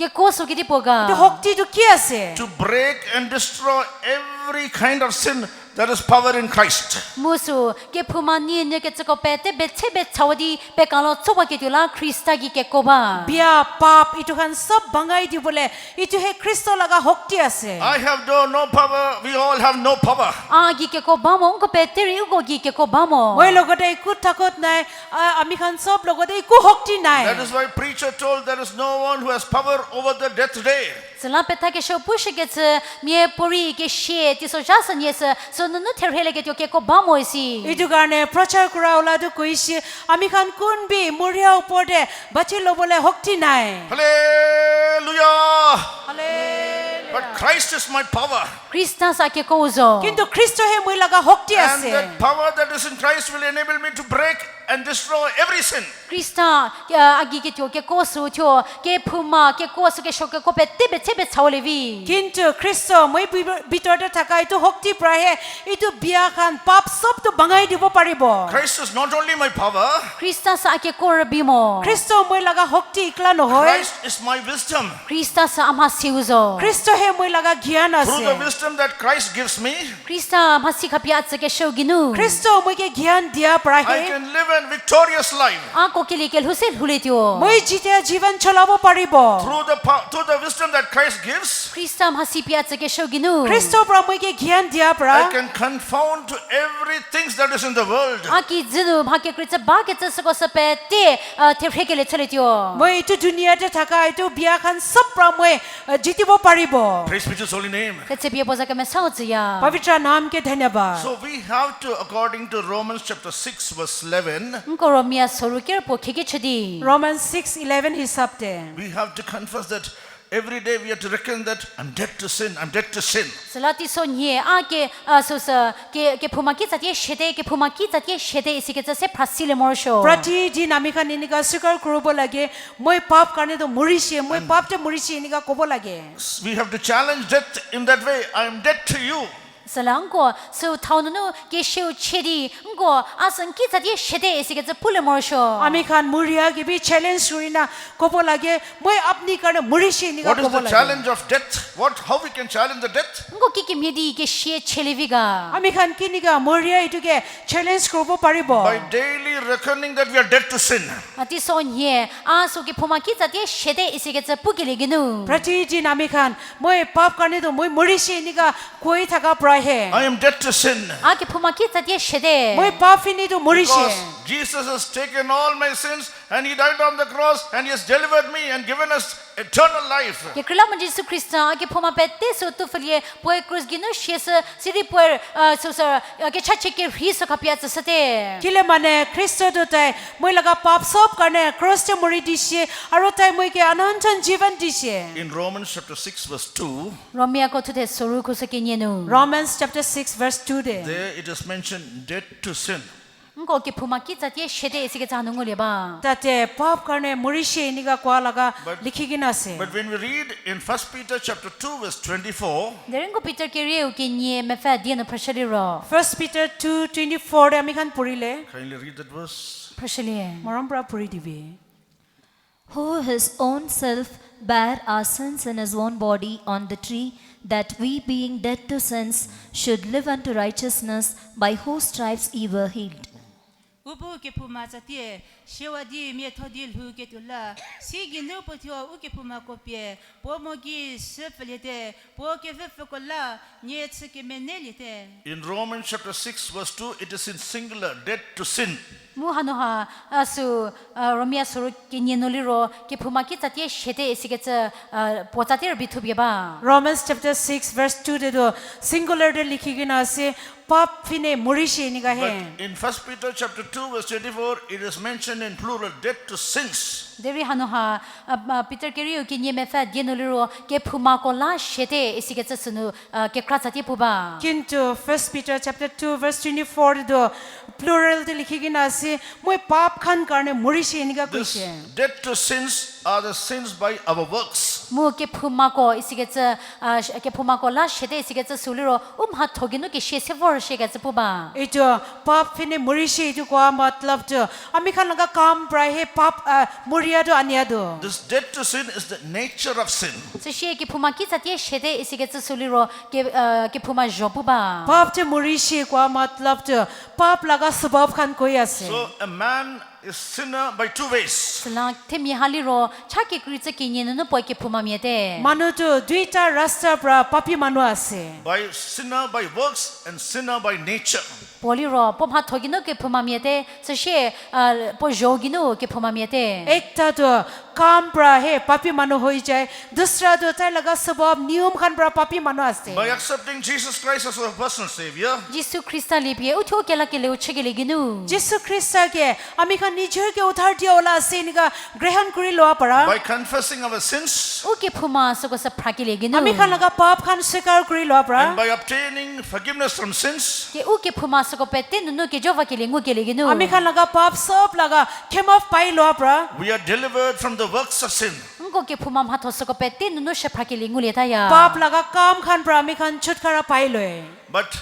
ke koso kiti poga ইটো শক্তিটো কি আছে To break and destroy every kind of sin. That is power in Christ. musu ke phuma ni ne ke chko pete beche be chawdi pe kalo choba ke tula krista gi ke koba বিয়া পাপ ইটো খান সব ভাঙাই দিবলে ইটো হে খ্রিস্ট লগা শক্তি আছে I have no power. We all have no power. agi ke koba mo ko pete ri ugo gi ke koba mo মই লগতে একো থাকত নাই আমি খান সব লগতে একো শক্তি নাই That is why preacher told there is no one who has power over the death day. sala peta ke sho push ke tse mie pori ke she ti so jasan yes so no ther hele ke tyo ke koba mo isi এইটো কাৰণে প্ৰচাৰ কৰা ওলাটো কৈছে আমি খান কোন B Moria ওপৰতে বাচি লবলে শক্তি নাই Hallelujah. But Christ is my power. krista sa ke kozo কিন্তু খ্রিস্ট হে মই লগা শক্তি And আছে that power that is in Christ will enable me to break and destroy every sin. krista agi ke tyo ke koso tyo ke phuma ke koso ke shok ko pete be chebe chawlevi কিন্তু খ্রিস্ট মই ভিতৰতে থাকা এইটো শক্তি প্ৰায়ে এইটো বিয়া খান পাপ সবটো ভাঙাই দিব পাৰিব Christ is not only my power, krista sa ke kor bimo খ্রিস্ট মই লগা শক্তি ইকলা নহয় Christ is my wisdom. krista sa ama siuzo খ্রিস্ট হে মই লগা জ্ঞান Through আছে the wisdom that Christ gives me, krista masi khapia tse ke shoginu খ্রিস্ট মই কে জ্ঞান দিয়া প্ৰায়ে I can live a victorious life. ako kili kel husel huletyo মই জিতিয়া জীৱন চলাব পাৰিব Through the wisdom that Christ gives, krista masi pia tse ke shoginu খ্রিস্ট পৰা মই কে জ্ঞান দিয়া পৰা I can confound to everything that is in the world. aki jinu bhake krista ba ke tse ko sape te the phekele chaletyo মই এইটো দুনিয়াতে থাকা এইটো বিয়া খান সব পৰা মই জিতিব পাৰিব Praise be to his holy name. ketse pia boza ke mesao ya পবিত্ৰ নাম কে ধন্যবাদ So we have to, according to Romans chapter 6 verse 11, ko romia soruker po khege chedi Romans 6:11 হিসাবতে we have to confess that every day we have to reckon that I'm dead to sin, I'm dead to sin. salati sonye ake so sa ke phuma ki chatie shete ke phuma ki chatie shete isike se phasile morsho প্ৰতিদিন আমি খান এনেকা স্বীকাৰ কৰিব লাগে মই পাপ কাৰণেতো মৰিছে মই পাপতে মৰিছে এনেকা ক'ব লাগে We have to challenge death in that way. I'm dead to you. salangko so thaunu ke sheu chedi ngo asan ki chatie shete isike pule morsho আমি খান মৰিয়া গিবি চ্যালেঞ্জ কৰিনা ক'ব লাগে মই আপনি কাৰণে মৰিছে এনেকা What is ক'ব the লাগে challenge of death? How we can challenge the death? ngo ki medi ke she cheleviga আমি খান কিনিকা মৰিয়া ইটোকে চ্যালেঞ্জ কৰিব পাৰিব By daily reckoning that we are dead to sin. ati sonye aso ke phuma ki chatie shete isike pukile ginu প্ৰতিদিন আমি খান মই পাপ কাৰণেতো মই মৰিছে এনেকা কৈ থাকা প্ৰায়ে I am dead to sin. ake phuma ki chatie shete মই পাপ ফিনিতো মৰিছে Because Jesus has taken all my sins and he died on the cross and he has delivered me and given us eternal life. ke krila mo Jesus Christ ke phuma pette so tu felie poe cruz ginu shes siri poe so sa ke chache ke hiso kapia sate কিলে মানে খ্রিস্ট তাই মই লগা পাপ সব কাৰণে ক্ৰছতে মৰি দিছে আৰু তাই মই কে অনন্ত জীৱন দিছে In Romans chapter 6 verse 2, romia ko thute soru ko se kenyenu Romans chapter 6 verse 2 de there it is mentioned dead to sin. ngo ke phuma ki chatie shete isike janung leba তাতে পাপ কাৰণে মৰিছে এনেকা কোৱা লগা লিখি কিনা আছে But when we read in 1 Peter chapter 2 verse 24, derengo peter ke reu ke nye me fa dia no pressure ro 1 Peter 2:24 de আমি খান পঢ়িলে kindly read that verse. pressure মৰম পৰা পঢ়ি দিবি Who his own self bare our sins in his own body on the tree, that we being dead to sins should live unto righteousness, by whose stripes ye were healed. ubu ke puma chatie shewa di me thodi lu ke tula si gi no po thio u ke puma ko pie po mo gi sefle te po ke fe ko la nye tse ke meneli te In Romans chapter 6 verse 2, it is in singular, dead to sin. mu hanoha asu romia suru kinyenoliro ke phuma ki chatie shete esike cha pochatir bithubi ba Romans chapter 6 verse 2 de do singular de likhigina ase pap fine morishi ni ga But he in 1 Peter chapter 2 verse 24, it is mentioned in plural, dead to sins. devi hanoha peter keriu kinyeme fa genoliro ke phuma ko la shete esike cha sunu ke kra chatie puba kintu 1 Peter chapter 2 verse 24 de do plural de likhigina ase moi pap khan karne morishi ni ga This koise dead to sins are the sins by our works. mu ke phuma ko esike cha ke phuma ko la shete esike cha suliro ha thoginu ke shese vor shega cha puba ito pap fine morishi itu ko matlab to ami khan laga kam prai he pap moria do ania do This dead to sin is the nature of sin. so she ke phuma ki chatie shete esike cha suliro ke phuma jopuba pap te morishi ko matlab to pap laga sabab khan koi ase So a man is sinner by two ways. slang themi haliro chake kritse kinyen no poi ke phuma miete manu to duita rasta pra papi manu ase By sinner by works and sinner by nature. poliro pom ha thogino ke phuma miete so she po jogino ke phuma miete ekta to kam pra he papi manu hoi jai dusra to tai laga sabab niyom khan pra papi manu ase By accepting Jesus Christ as our personal Savior, jisu krista lipie utho kela ke leu chegele ginu jisu krista ke ami khan nijher ke uthar dia ola ase niga grehan kuri loa para by confessing our sins, o ke phuma so ko sa phrakile ginu ami khan laga pap khan swikar kuri loa para and by obtaining forgiveness from sins, ke o ke phuma so ko pete nu ke jova ke lengu ke leginu ami khan laga pap sab laga khemaf pai loa para we are delivered from the works of sin. ngo ke phuma ma tho so ko pete nu she phrakile lengu le ta ya pap laga kam khan pra ami khan chutkara pai loe But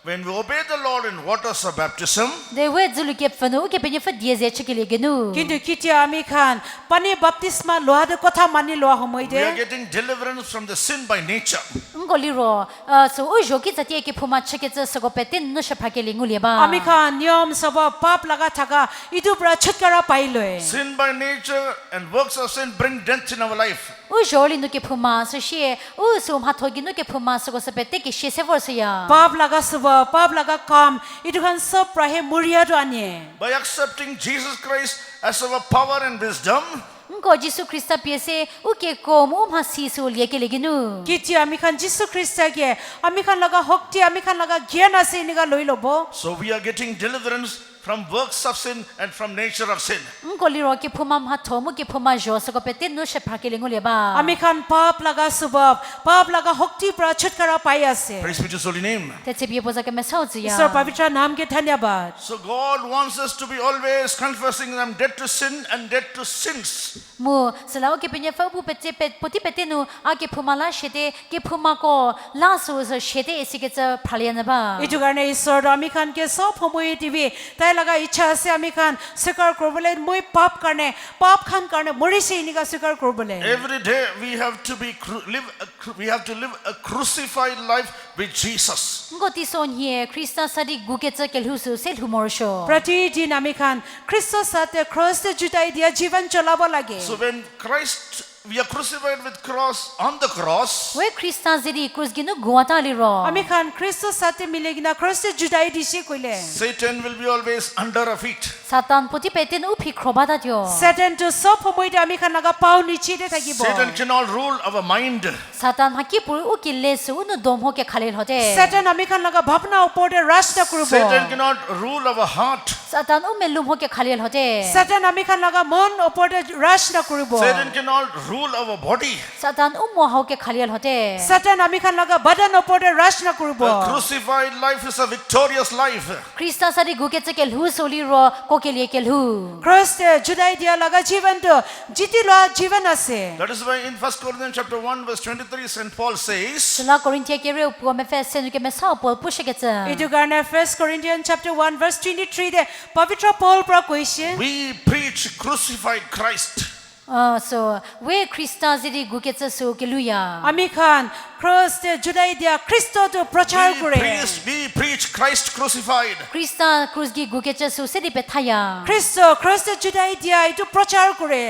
when we obey the Lord in waters of baptism, de we zulu ke fanu ke penye fa die ze chekele ginu kintu kitia ami khan pani baptisma loa de kotha mani loa homoi we are de getting deliverance from the sin by nature. ngoliro so o joki chatie ke phuma cheke cha so ko pete nu she phrakile lengu le ba ami khan niyom sabab pap laga thaka idu pra chutkara pai loe Sin by nature and works of sin bring death in our life. o joli nu ke phuma so she o so ma thogi nu ke phuma so ko se pete ke she se vor se ya pap laga sabab pap laga kam idu khan sab pra he muria do ane By accepting Jesus Christ as our power and wisdom, ngo jisu krista piese o ke ko mo ma si so le ke leginu kiti ami khan jisu krista ke ami khan laga hokti ami khan laga gyan ase niga loi lobo so we are getting deliverance from works of sin and from nature of sin. ngoliro ke phuma ma thomu ke phuma jo so ko pete nu she phrakile lengu le ba ami khan pap laga sabab pap laga hokti pra chutkara pai ase Praise be to His holy name. te che bie poza ke mesau ji Ishwar ya पवित्र नाम के धन्यवाद So God wants us to be always confessing them dead to sin and dead to sins. mu selao ke penye fa bu pete poti pete nu a ke phuma la shete ke phuma ko la so so shete esi ke cha phale na ba इटु गर्ने ईश्वर हामी खान के सब समय TV ताई लगा इच्छा से हामी खान स्वीकार करबले मोय पाप करने मरिसे निका स्वीकार करबले Every day we have to live a crucified life with Jesus. ngoti son hie krista sadi guke cha ke lusu sel humor sho प्रतिदिन हामी खान ख्रिस्ट साथे क्रस जुटाई दिया जीवन चलाबो लागे So when we are crucified with cross on the cross, we krista zedi cruz ginu guata li ro हामी Khan Christ साथे मिलेगिना cross जुटाई दिसे कोइले Satan will be always under our feet. satan poti pete nu phi khroba da tyo सेटन तो सब समय हामी खान लगा पाउ नीचे दे থাকিबो Satan cannot rule our mind. satan haki pur u kille su nu dom ho ke khalel hote सेटन हामी खान लगा भावना ऊपर दे राष्ट्र करबो Satan cannot rule our heart. satan u melum ho ke khalel hote सेटन हामी खान लगा मन ऊपर दे राष्ट्र करबो Satan cannot rule our body. satan u mo ho ke khalel hote सेटन हामी खान लगा बदन ऊपर दे राष्ट्र करबो A crucified life is a victorious life. krista sadi guke cha ke lu soli ro ko ke लिए के लु क्रस जुदाई दिया लगा जीवन तो जीती लो जीवन असे That is why in 1 Corinthians chapter 1 verse 23 St. Paul says, सला कोरिन्थिया के रे उपो में फेस से के में सा पोल पुश के च इदु गाने 1 Corinthians chapter 1 verse 23 दे पवित्र पौल प्र question we preach crucified Christ. so we krista zidi guke च सो के लुया आमी खान क्रस जुदाई दिया ख्रिस्ट तो प्रचार करे We preach preach Christ crucified. 크리스타 크루스기 구게체수 세디 베타야 খ্রিস্ট খ্রিস্ট জুদাই দিয়া এটো প্রচার করে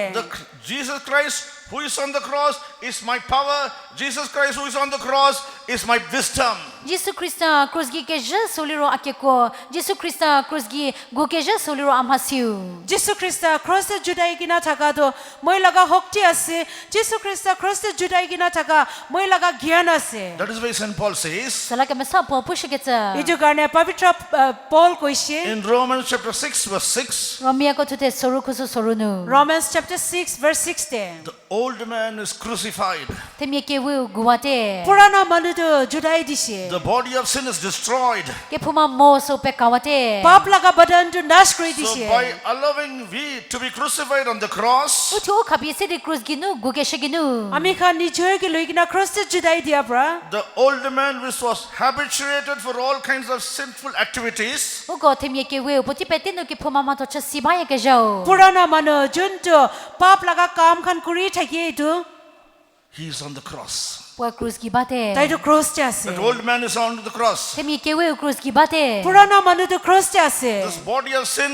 Jesus Christ who is on the cross is my power. Jesus Christ who is on the cross is my wisdom. 지수 크리스타 크루스기 게제 솔리로 아케코 지수 크리스타 크루스기 구게제 솔리로 암하시우 যিশু খ্রিস্ট ক্রসে জুদাই কিনা থাকাটো মই লাগা শক্তি আছে যিশু খ্রিস্ট ক্রসে জুদাই কিনা থাকা মই লাগা জ্ঞান আছে That is why St. Paul says 살라케 메사 포푸시게자 এইটো কাৰণে পবিত্ৰ পল কৈছে in Romans chapter 6 verse 6, 로미아코 투테 소루쿠수 소루누 Romans chapter 6 verse 16 the old man is crucified. 테미에케 우 구와테 পুরানা মানুষ জুদাই দিছে The body of sin is destroyed. কে ফুমা মোসো পে কাওয়াতে পাপ লাগা বদনটো নাশ কৰি So দিছে by allowing we to be crucified on the cross, 우투 카비세디 크루스기누 구게시기누 আমি খান নিজৰকে লৈ কিনা ক্ৰসে জুদাই দিয়া পৰা the old man which was habituated for all kinds of sinful activities, 우고 테미에케 우 보티 페티누 কে ফুমা মাতো ছ সিবায়েকে যাও পুরানা মানুষ যোনটো পাপ লাগা কাম খান কৰি থাকে এইটো he is on the cross. প ক্রুসকি বাতে তাইটো ক্রসতে আছে That old man is on the cross. 테미에케 우 ক্রুসকি বাতে পুরানা মানুষ ক্রসতে আছে This body of sin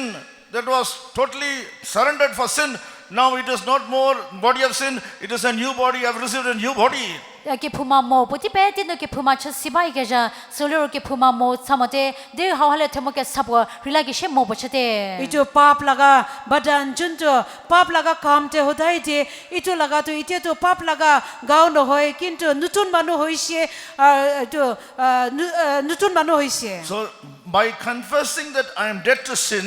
that was totally surrendered for sin, now it is not more body of sin, it is a new body. I have received a new body. কে ফুমা মো 보티 페티누 কে ফুমা ছ সিবায়েকে যা সোলোর কে ফুমা মো ছামতে দে হাওহালে থেমকে সাবো রিলাগি শে মো বছতে এইটো পাপ লাগা বদন যোনটো পাপ লাগা কামতে হোদাই যে এইটো লাগা তো এতিয়াতো পাপ লাগা গাও নহয় কিন্তু নতুন মানুহ হৈছে এইটো নতুন মানুহ হৈছে So by confessing that I am dead to sin,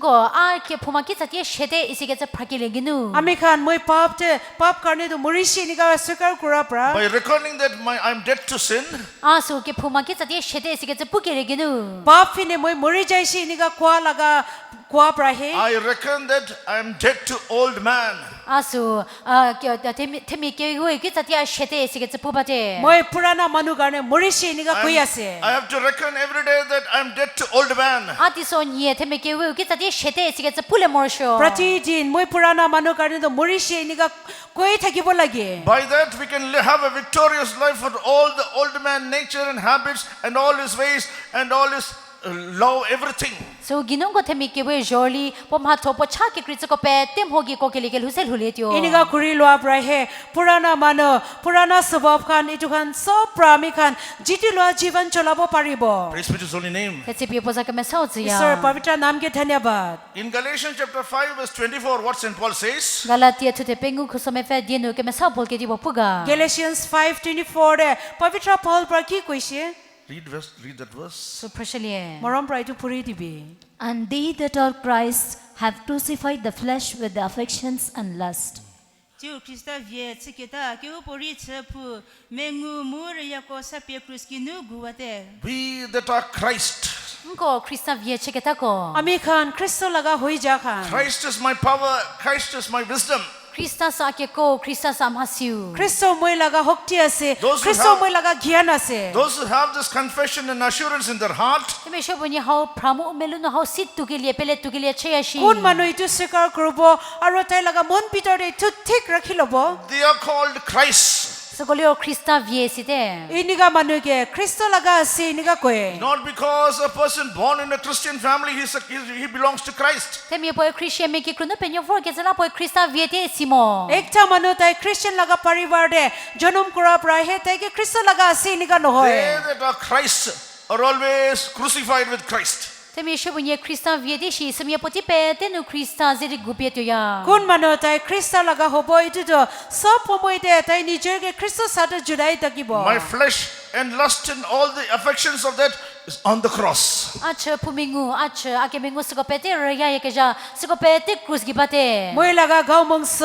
거 아케 ফুমা কি ছাতিয়ে শেতে ইসিকে ছ ফাকিলেগিনু আমি খান মই পাপ কাৰণে তো মৰিছি নিকা স্বীকাৰ কৰা পৰা by reckoning that I am dead to sin, 아수 কে ফুমা কি ছাতিয়ে শেতে ইসিকে ছ পুকেলেগিনু পাপ ফিনে মই মৰি যাইছি নিকা কোৱা লাগা কোৱা প্ৰাহে I reckon that I am dead to old man. 아수 테미케 우 কি ছাতিয়ে শেতে ইসিকে ছ পুবাতে মই পুৰানা মানুহ কাৰণে মৰিছি নিকা কৈ আছে I have to reckon every day that I am dead to old man. 아티소니에 테미케 우 কি ছাতিয়ে শেতে ইসিকে ছ পুলে মৰশো প্ৰতিদিন মই পুৰানা মানুহ কাৰণে তো মৰিছি নিকা কৈ থাকিব লাগে By that we can have a victorious life for all the old man nature and habits and all his ways and all his love, everything. So ginong ko 테미케 우 jorli pomha thopo chake kritiko pe tem hogi ko keligel husel huletyo ইনিকা কৰি লোৱা প্ৰাহে পুৰানা মানুহ পুৰানা স্বভাৱ খান এইটো খান সব প্ৰামি খান জিতি লোৱা জীৱন চলাব পাৰিব Praise be to his holy name. Tetsi poza ke mesauziya ঈশ্বৰৰ পবিত্ৰ নামকে ধন্যবাদ In Galatians chapter 5 verse 24, what St. Paul says, Galatia tute pengu kusome fe dienu ke mesau bol ke dibo puga Galatians 5:24 ৰে পবিত্ৰ পল পৰা কি কৈছে read that verse. So prashalie মৰম পৰা এইটো পঢ়ি দিবি And they that are Christ have crucified the flesh with the affections and lust. 就 Krista vie tsiketa ke upori tsepu mengu mur yako sapie kruskinu guwate We that are Christ. ngo krista vie cheketa ko আমি খান খ্ৰীষ্ট লগা হৈ যা খান Christ is my power, Christ is my wisdom. krista sa ke ko krista sa amhasiu Christ মই লগা শক্তি আছে Those who Christ have- মই লগা জ্ঞান আছে Those who have this confession and assurance in their heart, teme shoboni hau pramu meluno hau sit tugelie pele tugelie cheyashi কোন মানুহ এইটো স্বীকাৰ কৰিব আৰু তাই লগা মন ভিতৰত এইটো ঠিক ৰাখি ল'ব they are called Christ. sogolio krista vie site এনেকা মানুহকে খ্ৰীষ্ট লগা আছে এনেকা কয় Not because a person born in a Christian family, he belongs to Christ. teme po christian me ke kruno penyo for ke zala po krista vie te simo একটা মানুহ তাই Christian লগা পৰিবাৰতে জন্ম কৰাৰ পৰাহে তাইকে খ্ৰীষ্ট লগা আছে এনেকা নহয় They that are Christ are always crucified with Christ. teme shoboni krista vie de shi semia poti pe te nu krista zeri gupieto ya কোন মানুহ তাই খ্ৰীষ্ট লগা হ'ব এইটোতো সব সময়তে তাই নিজকে খ্ৰীষ্ট সাথে জুড়াই থাকিব My flesh and lust and all the affections of that is on the cross. acha pumingu acha ake mingu siko pete raya ye ke ja siko pete krus gibate মই লগা গাঁও মংস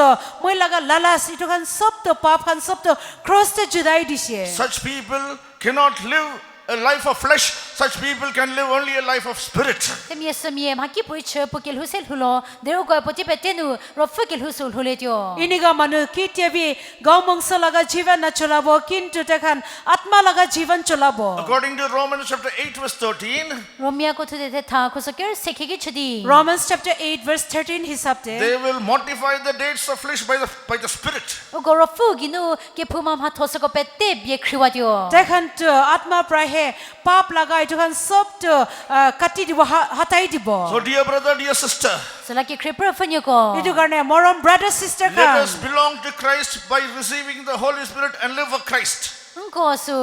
মই লগা লালাচ এইটো খান সবটো পাপ খান সবটো ক্ৰছতে জুড়াই দিছে Such people cannot live a life of flesh. Such people can live only a life of spirit. temie semie maki poiche pokel husel hulo dero ko poti pete nu rofukel husul huletyo এনেকা মানুহ কেতিয়াবি গাঁও monks লগা জীৱন নচলাব কিন্তু তেখান আত্মা লগা জীৱন চলাব According to Romans chapter 8 verse 13, romia ko thute the tha khosoker sekhegi chudi Romans chapter 8 verse 13 হিসাবতে they will mortify the deeds of flesh by the spirit. o gorofu ginu ke phuma ma thosoko pete bie khriwadyo তেখান আত্মা প্ৰাহে pap laga itu kan sob tu kati dibo hatai dibo. So dear brother, dear sister, Sala ki kripra fanyo ko. Itu karena morom brother sister let kan. us belong to Christ by receiving the Holy Spirit and live for Christ. Ko su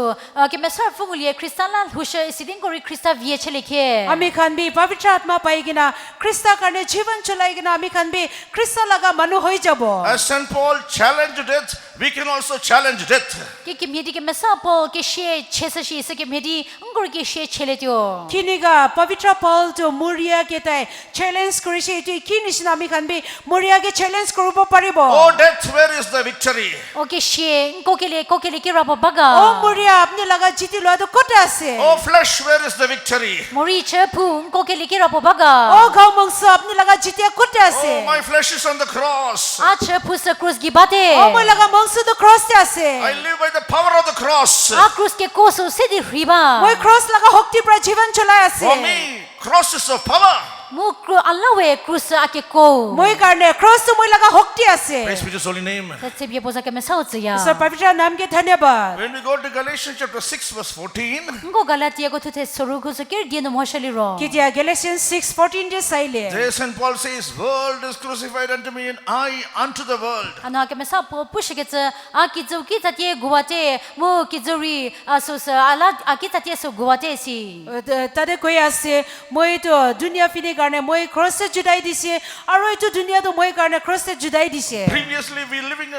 ke mesar fungulie kristan la husha sidin ko krista vie chele ke. Ami kan bi pavitra atma paigina Krista karne jivan chalaigina ami kan bi Krista laga manu hoi jabo. As St. Paul challenged death, we can also challenge death. Ke medi ke mesa po ke she chesa shi se ke medi ngor ke she chele tyo. Kiniga pavitra Paul to Muria ke tai challenge korishi itu kinisna ami kan bi Muria ke challenge korubo paribo. Oh death, where is the victory? O ke she ko ke le ki rabo baga. Oh Muria apne laga jiti lo to kota ase. Oh flesh, where is the victory? Mori che pu ko ke le ki rabo baga. Oh gau mangsa apne laga jiti kota Oh, ase. my flesh is on the cross. A che pu se cruz gibate. Oh moi laga mangsa to cross te I ase. live by the power of the cross. A cruz ke ko su se di riba. Moi cross laga hokti pra jivan chalai ase. For me, cross is of power. Mu Allah we cruz ake ko. Moi karne cross to moi laga hokti ase. Praise be to His holy name. Tatse bia posa ke mesa ya. Sir pavitra naam ke dhanyabad. When we go to Galatians chapter 6 verse 14, Ngo Galatia ko thuthe soru ko se ke dia no moshali ro. Kitia Galatians 6:14 je saile. there St. Paul says, world is crucified unto me and I unto the world. Ana ke mesa po push ke tsa a ki zo ki tatie guwate mo ki zori aso sa ala a ki tatie so guwate si. Tade koi ase moi to dunia fini karne moi cross se judai dise aro itu dunia to moi karne cross se judai dise. Previously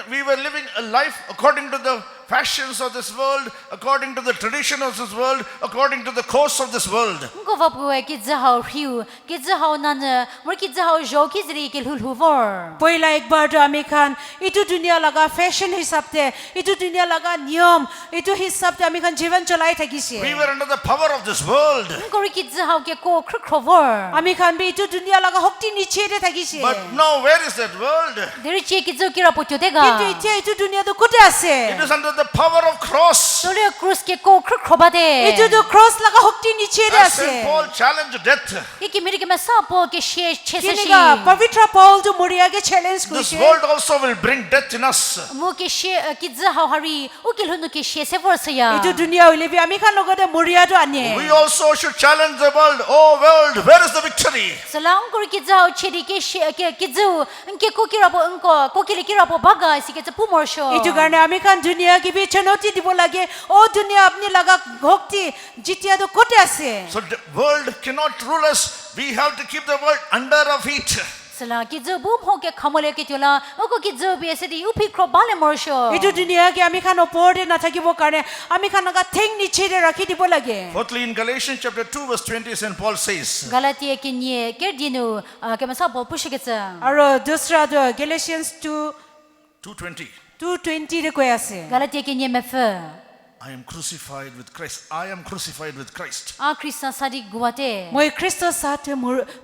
we were living a life according to the fashions of this world, according to the tradition of this world, according to the course of this world. Ngo va pu ki za hau hiu ki za hau nan mo ki za hau jo ki zri ke hul huvor. पहिला एक बार तो हामी खान इटु दुनिया लगा fashion हिसाब ते इटु दुनिया लगा नियम इटु हिसाब ते हामी खान जीवन चलाई थकिसे We were under the power of this world. Ngo ki za hau ke ko khrovor. हामी खान भी इटु दुनिया लगा हक्ति नीचे रे थकिसे But now where is that world? Deri che ki zo ki ra potyo किंतु dega. इथे इटु दुनिया तो कुटे आसे It is under the power of cross. Sole cruz ke ko khrovade. इटु तो क्रॉस लगा हक्ति नीचे रे As St. आसे Paul challenged death, Ki meri ke mesa po ke she chesa shi. किनेगा पवित्र पौल जो मुरिया के challenge this Kushe world also will bring death in us. Mo ke she ki za hau hari o ke hunu ke she se vor ya. इटु दुनिया होइले भी हामी खान लगते मुरिया तो आने We also should challenge the world. Oh world, where is the victory? Salang ko ki za hau chedi ke she ke zu ke ko ki ra po unko ko ke le ki ra po baga si ke pu mor sho. इटु करने हामी खान दुनिया की भी चुनौती दिबो लगे ओ दुनिया अपनी लगा हक्ति जितिया तो कुटे आसे So the world cannot rule us. We have to keep the world under our feet. Sala ki zu bum ho ke khamole ke tyola o ko ki zu be se di upi kro bale mor sho. इटु दुनिया के हामी खान ओपोरे न थकिबो करने हामी खान लगा thing नीचे रे रखि दिबो लगे Fourthly, in Galatians chapter 2 verse 20, St. Paul says, Galatia ke nie ke dinu ke masa po push ke tsa. और दूसरा तो गैलेशियंस 2:20, 2:20 रे कोई आसे Galatia ke nie me fe. I am crucified with Christ. I am crucified with Christ. A Krista sadi guwate. moi Christos साथे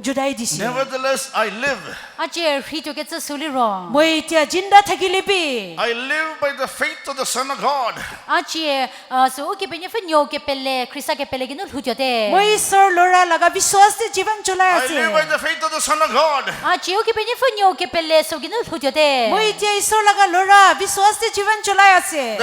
जुदाई दिसी Nevertheless, I live. A che rito ke tsa suli ro. moi त्या जिंदा थकिले भी I live by the faith of the Son of God. A che so o ke penye fe nyo ke pele Krista ke pele ginu hujote. moi ईश्वर लोरा लगा विश्वास से जीवन चलाया I live by से the faith of the Son of God. A che o ke penye fe nyo ke pele so ginu hujote. moi त्या ईश्वर लगा लोरा विश्वास से जीवन चलाया से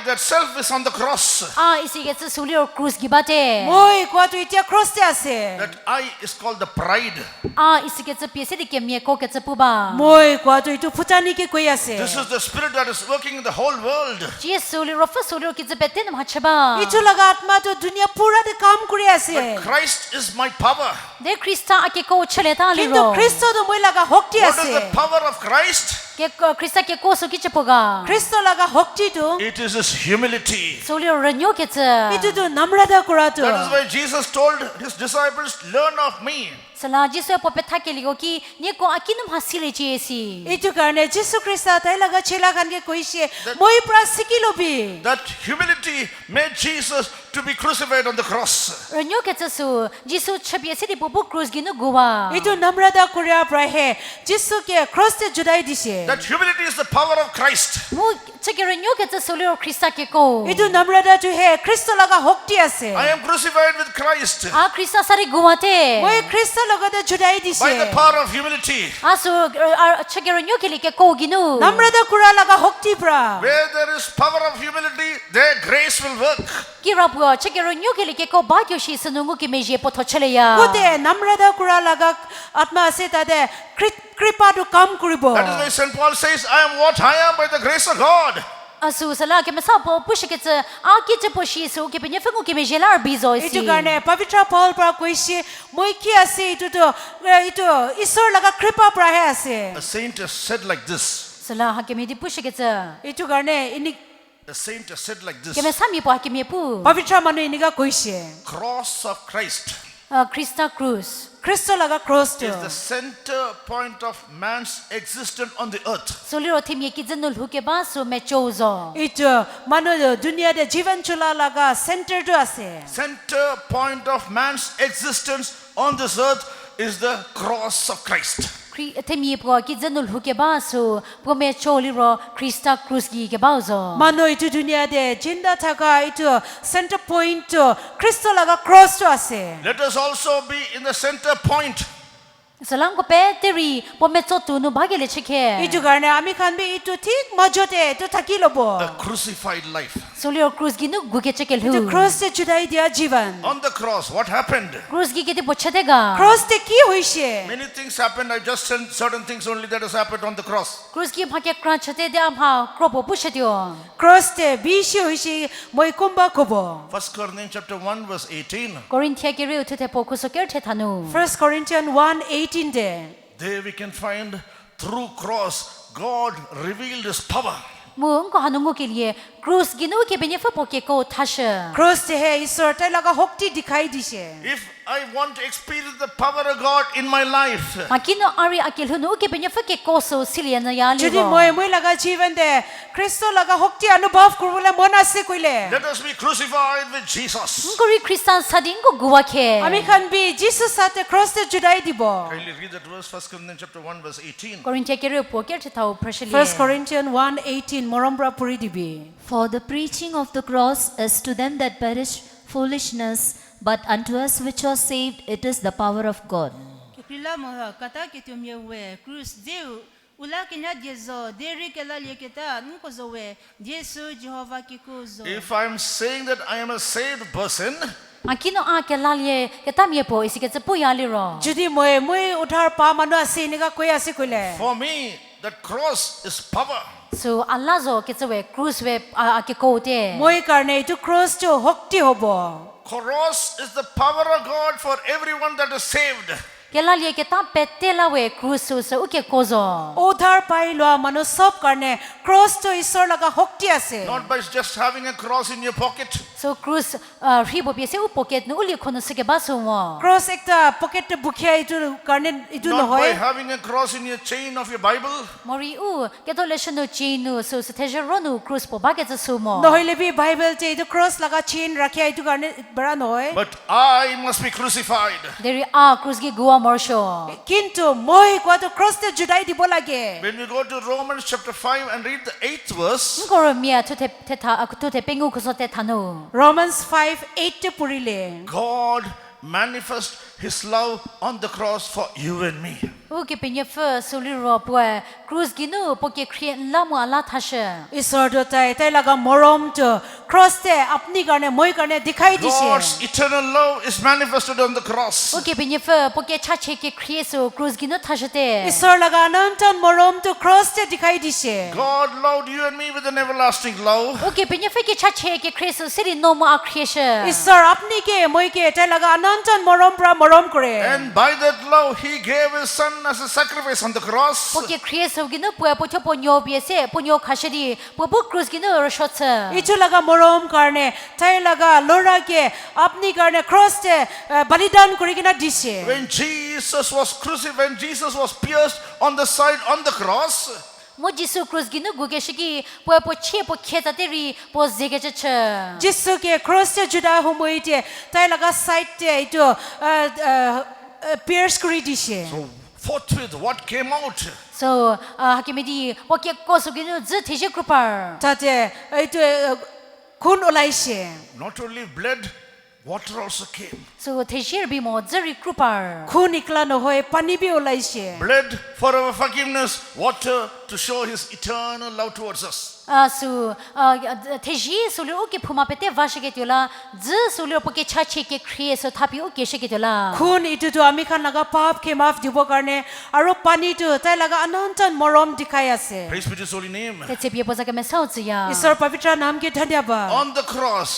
That self is on the cross. A isi ke tsa suli ro cruz gibate. moi को तो इत्या cross ते आसे That I is called the pride. A isi ke tsa piese di ke mie ko ke tsa puba. moi को तो इतु फुटानी के कोई आसे This is the spirit that is working in the whole world. Che suli ro fa suli ro ke tsa beten ma chaba. इतु लगा आत्मा तो दुनिया पूरा दे काम करे आसे Christ is my power. De Krista ake ko chele ta li किंतु ro. क्रिस्टो तो moi लगा हक्ति What is आसे the power of Christ? Ke Krista ke ko so ki chepoga. क्रिस्टो लगा हक्ति तो It is his humility. Suli ro renyo ke tsa. इतु तो नम्रता कुरा तो That is why Jesus told his disciples, learn of me. Sala jisu po petha ke ligo ki ne ko akinum hasile che si. इतु करने जिसु Crysta ताई लगा चेला खान के कोई से moi pra सिकिलो भी That humility made Jesus to be crucified on the cross. Renyo ke tsa su jisu chapie se di bubu cruz ginu guwa. इतु नम्रता कुरा pra है जिसु के क्रॉस से जुदाई दिसे That humility is the power of Christ. Mu chekero nyoke tsa soliro Krista ke ko. Itu namrata tu he Kristo laga hokti ase. I am crucified with Christ A Krista sari guwate. Moi Kristo lagada judai by the dise. power of humility. Aso chekero nyoke like ko ginu. Namrata kura laga hokti pra. Where there is power of humility, there grace will work. Kirapwa chekero nyoke like ko bagyo shi sunungu ki meje poto cheleya. Kote namrata kura laga atma ase tade kripa tu kam kuribo. That is why St. Paul says, I am what I am by the grace of God. Asu sala ke masa po pushke tsa a ki tsa po shi su ke penye fengu ki meje lar bizo isi. Itu karne pavitra Paul pra koisi moi ki ase itu Isor laga kripa pra he ase. A saint has said like this. Sala ha ke me di pushke tsa. Itu karne ini A saint has said like this. Ke me sami po ha ke me pu. pavitra manu iniga koisi. Cross of Christ Krista Cruz. Kristo laga cross tu. is the center point of man's existence on the earth. Soliro timye ki zanul huke ba so me chozo. Itu manu dunia de jivan chula laga center tu ase. Center point of man's existence on this earth is the cross of Christ. Timye po ki zanul huke ba so po me choliro Krista Cruz gi ke ba zo. Manu itu dunia de jinda thaka itu center point tu Kristo laga cross tu ase. Let us also be in the center point. Salang ko pe teri po me chotu nu bhagele chike. Itu karne ami khan bi itu thik majote tu thaki lobo. A crucified life. Soliro Cruz gi nu guke chekel Itu hu. cross te judai dia jivan. On the cross, what happened? Cruz gi ke te pochadega. Cross te ki hoise. Many things happened. I just said certain things only that has happened on the cross. Cruz gi bhake kran chate de am ha kropo pushatyo. Cross te bishi hoise moi kumba kobo. 1 Corinthians chapter 1 verse 18. Corinthia ke re uthete po kusoker the thanu. 1 Corinthians 1:18 de. There we can find through cross, God revealed His power. Mu ko hanungu ke liye Cruz gi nu ke benye fa po ke ko thasha. Cross te he Isor tai laga hokti dikhai dise. If I want to experience the power of God in my life, Makino ari akil hunu ke benye fa ke ko so silian ya li. Jodi moi laga jivan de Kristo laga hokti anubhav kurule mon ase koile. let us be crucified with Jesus. Ngori Christian sadin ko guwa ke. Ami khan bi Jesus sate cross te judai dibo. Kindly read that verse, 1 Corinthians chapter 1 verse 18. Corinthia ke re po ke the thau prashali. 1 Corinthians 1:18 morombra puri dibi. For the preaching of the cross is to them that perish foolishness, but unto us which are saved it is the power of God. Kila mo kata ke tumye we cruz deu ula kenya jezo deri kala leketa nko zo we Jesu Jehovah ki kuzo. If I am saying that I am a saved person, Makino a ke lalye ke tamye po isi ke tsapu ya li ro. Jodi moi uthar pa manu ase niga koi ase koile. for me, that cross is power. So Allah zo ke tsawe Cruz we a ke ko te. Moi karne itu cross to hokti hobo. Cross is the power of God for everyone that is saved. Ke lalye ke tam pette la we Cruz so so ke kozo. Udhar pai loa manu sob karne cross to Isor laga hokti ase. Not by just having a cross in your pocket. So Cruz ribo piese u pocket nu uli khono se ke baso mo. Cross ekta pocket te bukhia itu karne itu Not by nohoy. having a cross in your chain of your Bible. Mori u ke to leshno chinu so se teje ronu Cruz po ba ke tsu mo. Nohoile bi Bible te itu cross laga chain rakhia itu karne bara nohoy. But I must be crucified. Deri a Cruz gi guwa morsho. Kintu moi kwa to cross te judai dibo lage. When we go to Romans chapter 5 and read the 8th verse, Ngoro mia to te tha to te pengu ko so te thanu. Romans 5:8 te purile. God manifest His love on the cross for you and me. U ke penye fe soli ro po Cruz gi nu po ke krien la mo ala thasha. Isor do tai laga morom to cross te apni karne moi karne dikhai God's dise. eternal love is manifested on the cross. U ke penye fe po ke cha che ke krie so Cruz gi nu thasha te. Isor laga anantan morom to cross te dikhai dise. God loved you and me with an everlasting love. U ke penye fe ke cha che ke krie so siri no mo a kriesha. Isor apni ke moi ke tai laga anantan morom pra morom kore. And by that love, He gave His Son as a sacrifice on the cross. Po ke krie so gi nu po cho po nyo biese po nyo khashari po Cruz gi nu ro shotsa. Itu laga morom karne tai laga lora ke apni karne cross te balidan kurikina dise. When Jesus was crucified, when Jesus was pierced on the side on the cross, Mo Jesu Cruz gi nu guge shiki po che po kheta te ri po zege cha. Jisu ke cross te juda humoi te tai laga side te itu pierce kuri dise. so forthwith what came out? So hakimedi wake koso ginu z teje krupar. 자제 이제 군 올라이시 Not only blood, water also came. So teje bi mo zeri krupar. 군 이클라 노호에 파니비 올라이시 Blood for our forgiveness, water to show his eternal love towards us. So teje sulir oke phuma pete vashike tiola z sulir poke chache ke khrie so thapi oke shike tiola. 군 이투도 아미칸 나가 파प ke 마फ দিব কারণে আরো পানি তো তাই লাগা অনন্তন মরম দেখাই আছে Praise be to his holy name. Tetse bie poza ke me sao ya. ঈশ্বর পবিত্র নাম কে ধন্যবাদ On the cross,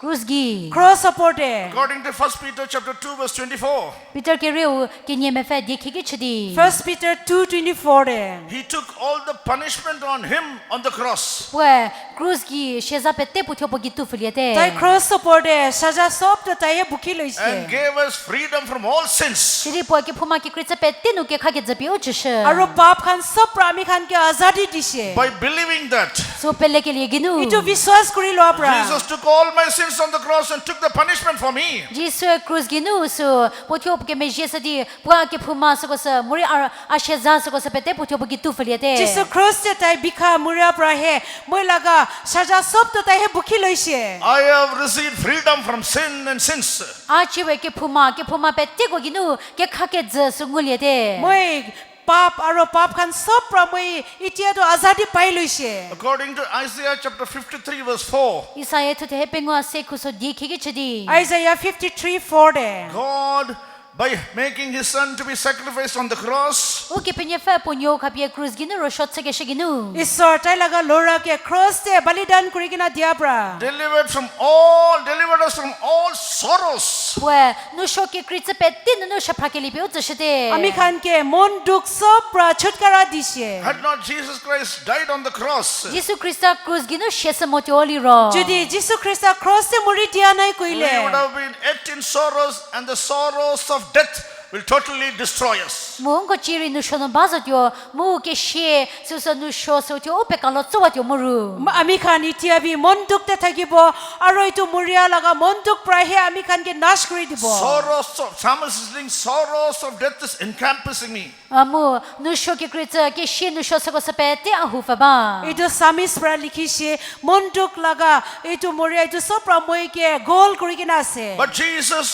Cruz gi. Cross সাপোর্টে according to 1 Peter chapter 2 verse 24, Peter ke reu ke nye me fa dekhe ke chidi. 1 Peter 2:24 에 he took all the punishment on him on the cross. Pue cruz gi sheza pete putyo pogi tu filiete. তাই cross সাপোর্টে সাজা সব তো তাই বুকি লইছে And gave us freedom from all sins. Shiri po ke phuma ke kritsa pete nu ke khage zabi o chishe. আরো পাপ খান সব প্রামি খান কে আজাদি দিছে By believing that, So pele ke liye ginu. ইটো বিশ্বাস করি লো আপরা Jesus took all my sins on the cross and took the punishment for me. Jisu cruz ginu so potyo ke me jesa di pua ke phuma so ko sa muri a sheza so ko sa pete potyo pogi tu filiete. যিশু খ্রিস্টে তাই বিখা মুরিয়া প্রাহে মই লাগা সাজা সব তো তাই হে বুকি লইছে I have received freedom from sin and sins. A chiwe ke phuma pete ko ginu ke khake z sunguliete. মই পাপ আৰু পাপ খান সব প্ৰা মই ইতিয়া তো আজাদি পাই লইছে According to Isaiah chapter 53 verse 4, Isaiah to te pengwa se kuso dikhe ke chidi. Isaiah 53:4 they God, by making his son to be sacrificed on the cross, O ke penye fa ponyo khapie cruz ginu ro shot se ke shiginu. ঈশ্বৰ তাই লাগা লৰাকে ক্ৰসতে বলিদান কৰি কিনা দিয়া প্ৰা delivered us from all sorrows. Pue nu sho ke kritsa pete nu shapra ke lipe o tsete. আমি খান কে মন দুখ সব প্ৰা ছুটকাৰা দিছে Had not Jesus Christ died on the cross, Jisu Krista cruz ginu shesa motioli ro. যদি যিশু খ্রিস্ট ক্রসে মৰি দিয়া নাই we কইলে would have been yet in sorrows, and the sorrows of death will totally destroy us. Mungo chiri nu shono bazot yo mu ke she so so nu sho so tyo ope kalot so wat yo muru. আমি খান ইতিয়া B মন দুখতে থাকিব আৰু এইটো মৰিয়া লাগা মন দুখ প্ৰাহে আমি খান কে নাশ কৰি দিব Psalmist is saying, sorrows of death is encompassing me. Amu nu sho ke kritsa ke she nu sho so ko sa pete ahu fa ba. এইটো সামিস পৰা লিখিছে মন দুখ লাগা এইটো মৰিয়া এইটো সব প্ৰময়কে গোল কৰি কিনা আছে But Jesus,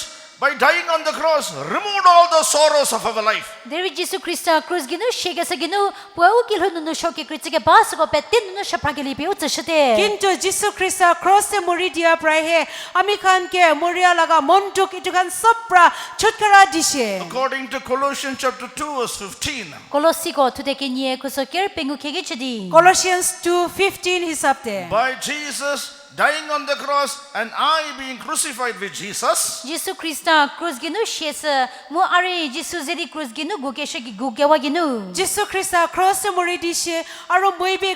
by dying on the cross, removed all the sorrows of our life. Devi Jisu Krista cruz ginu shege sa ginu pua ukil hu nu sho ke kritsa ke bas ko pete nu shapra ke lipe o tsete. কিন্তু যিশু খ্রিস্ট ক্রসে মৰি দিয়া প্ৰাহে আমি খান কে মৰিয়া লাগা মন দুখ এইটো খান সব পৰা ছুটকাৰা দিছে According to Colossians chapter 2 verse 15, Kolosi ko tu de ke nye ko so ker pengu ke ge chidi. Colossians 2:15 হিসাবতে by Jesus dying on the cross and I being crucified with Jesus, Jisu Krista cruz ginu shesa mu are Jisu zeri cruz ginu guke shegi guke wa ginu. যিশু খ্রিস্ট ক্রসে মৰি দিছে আৰু মই B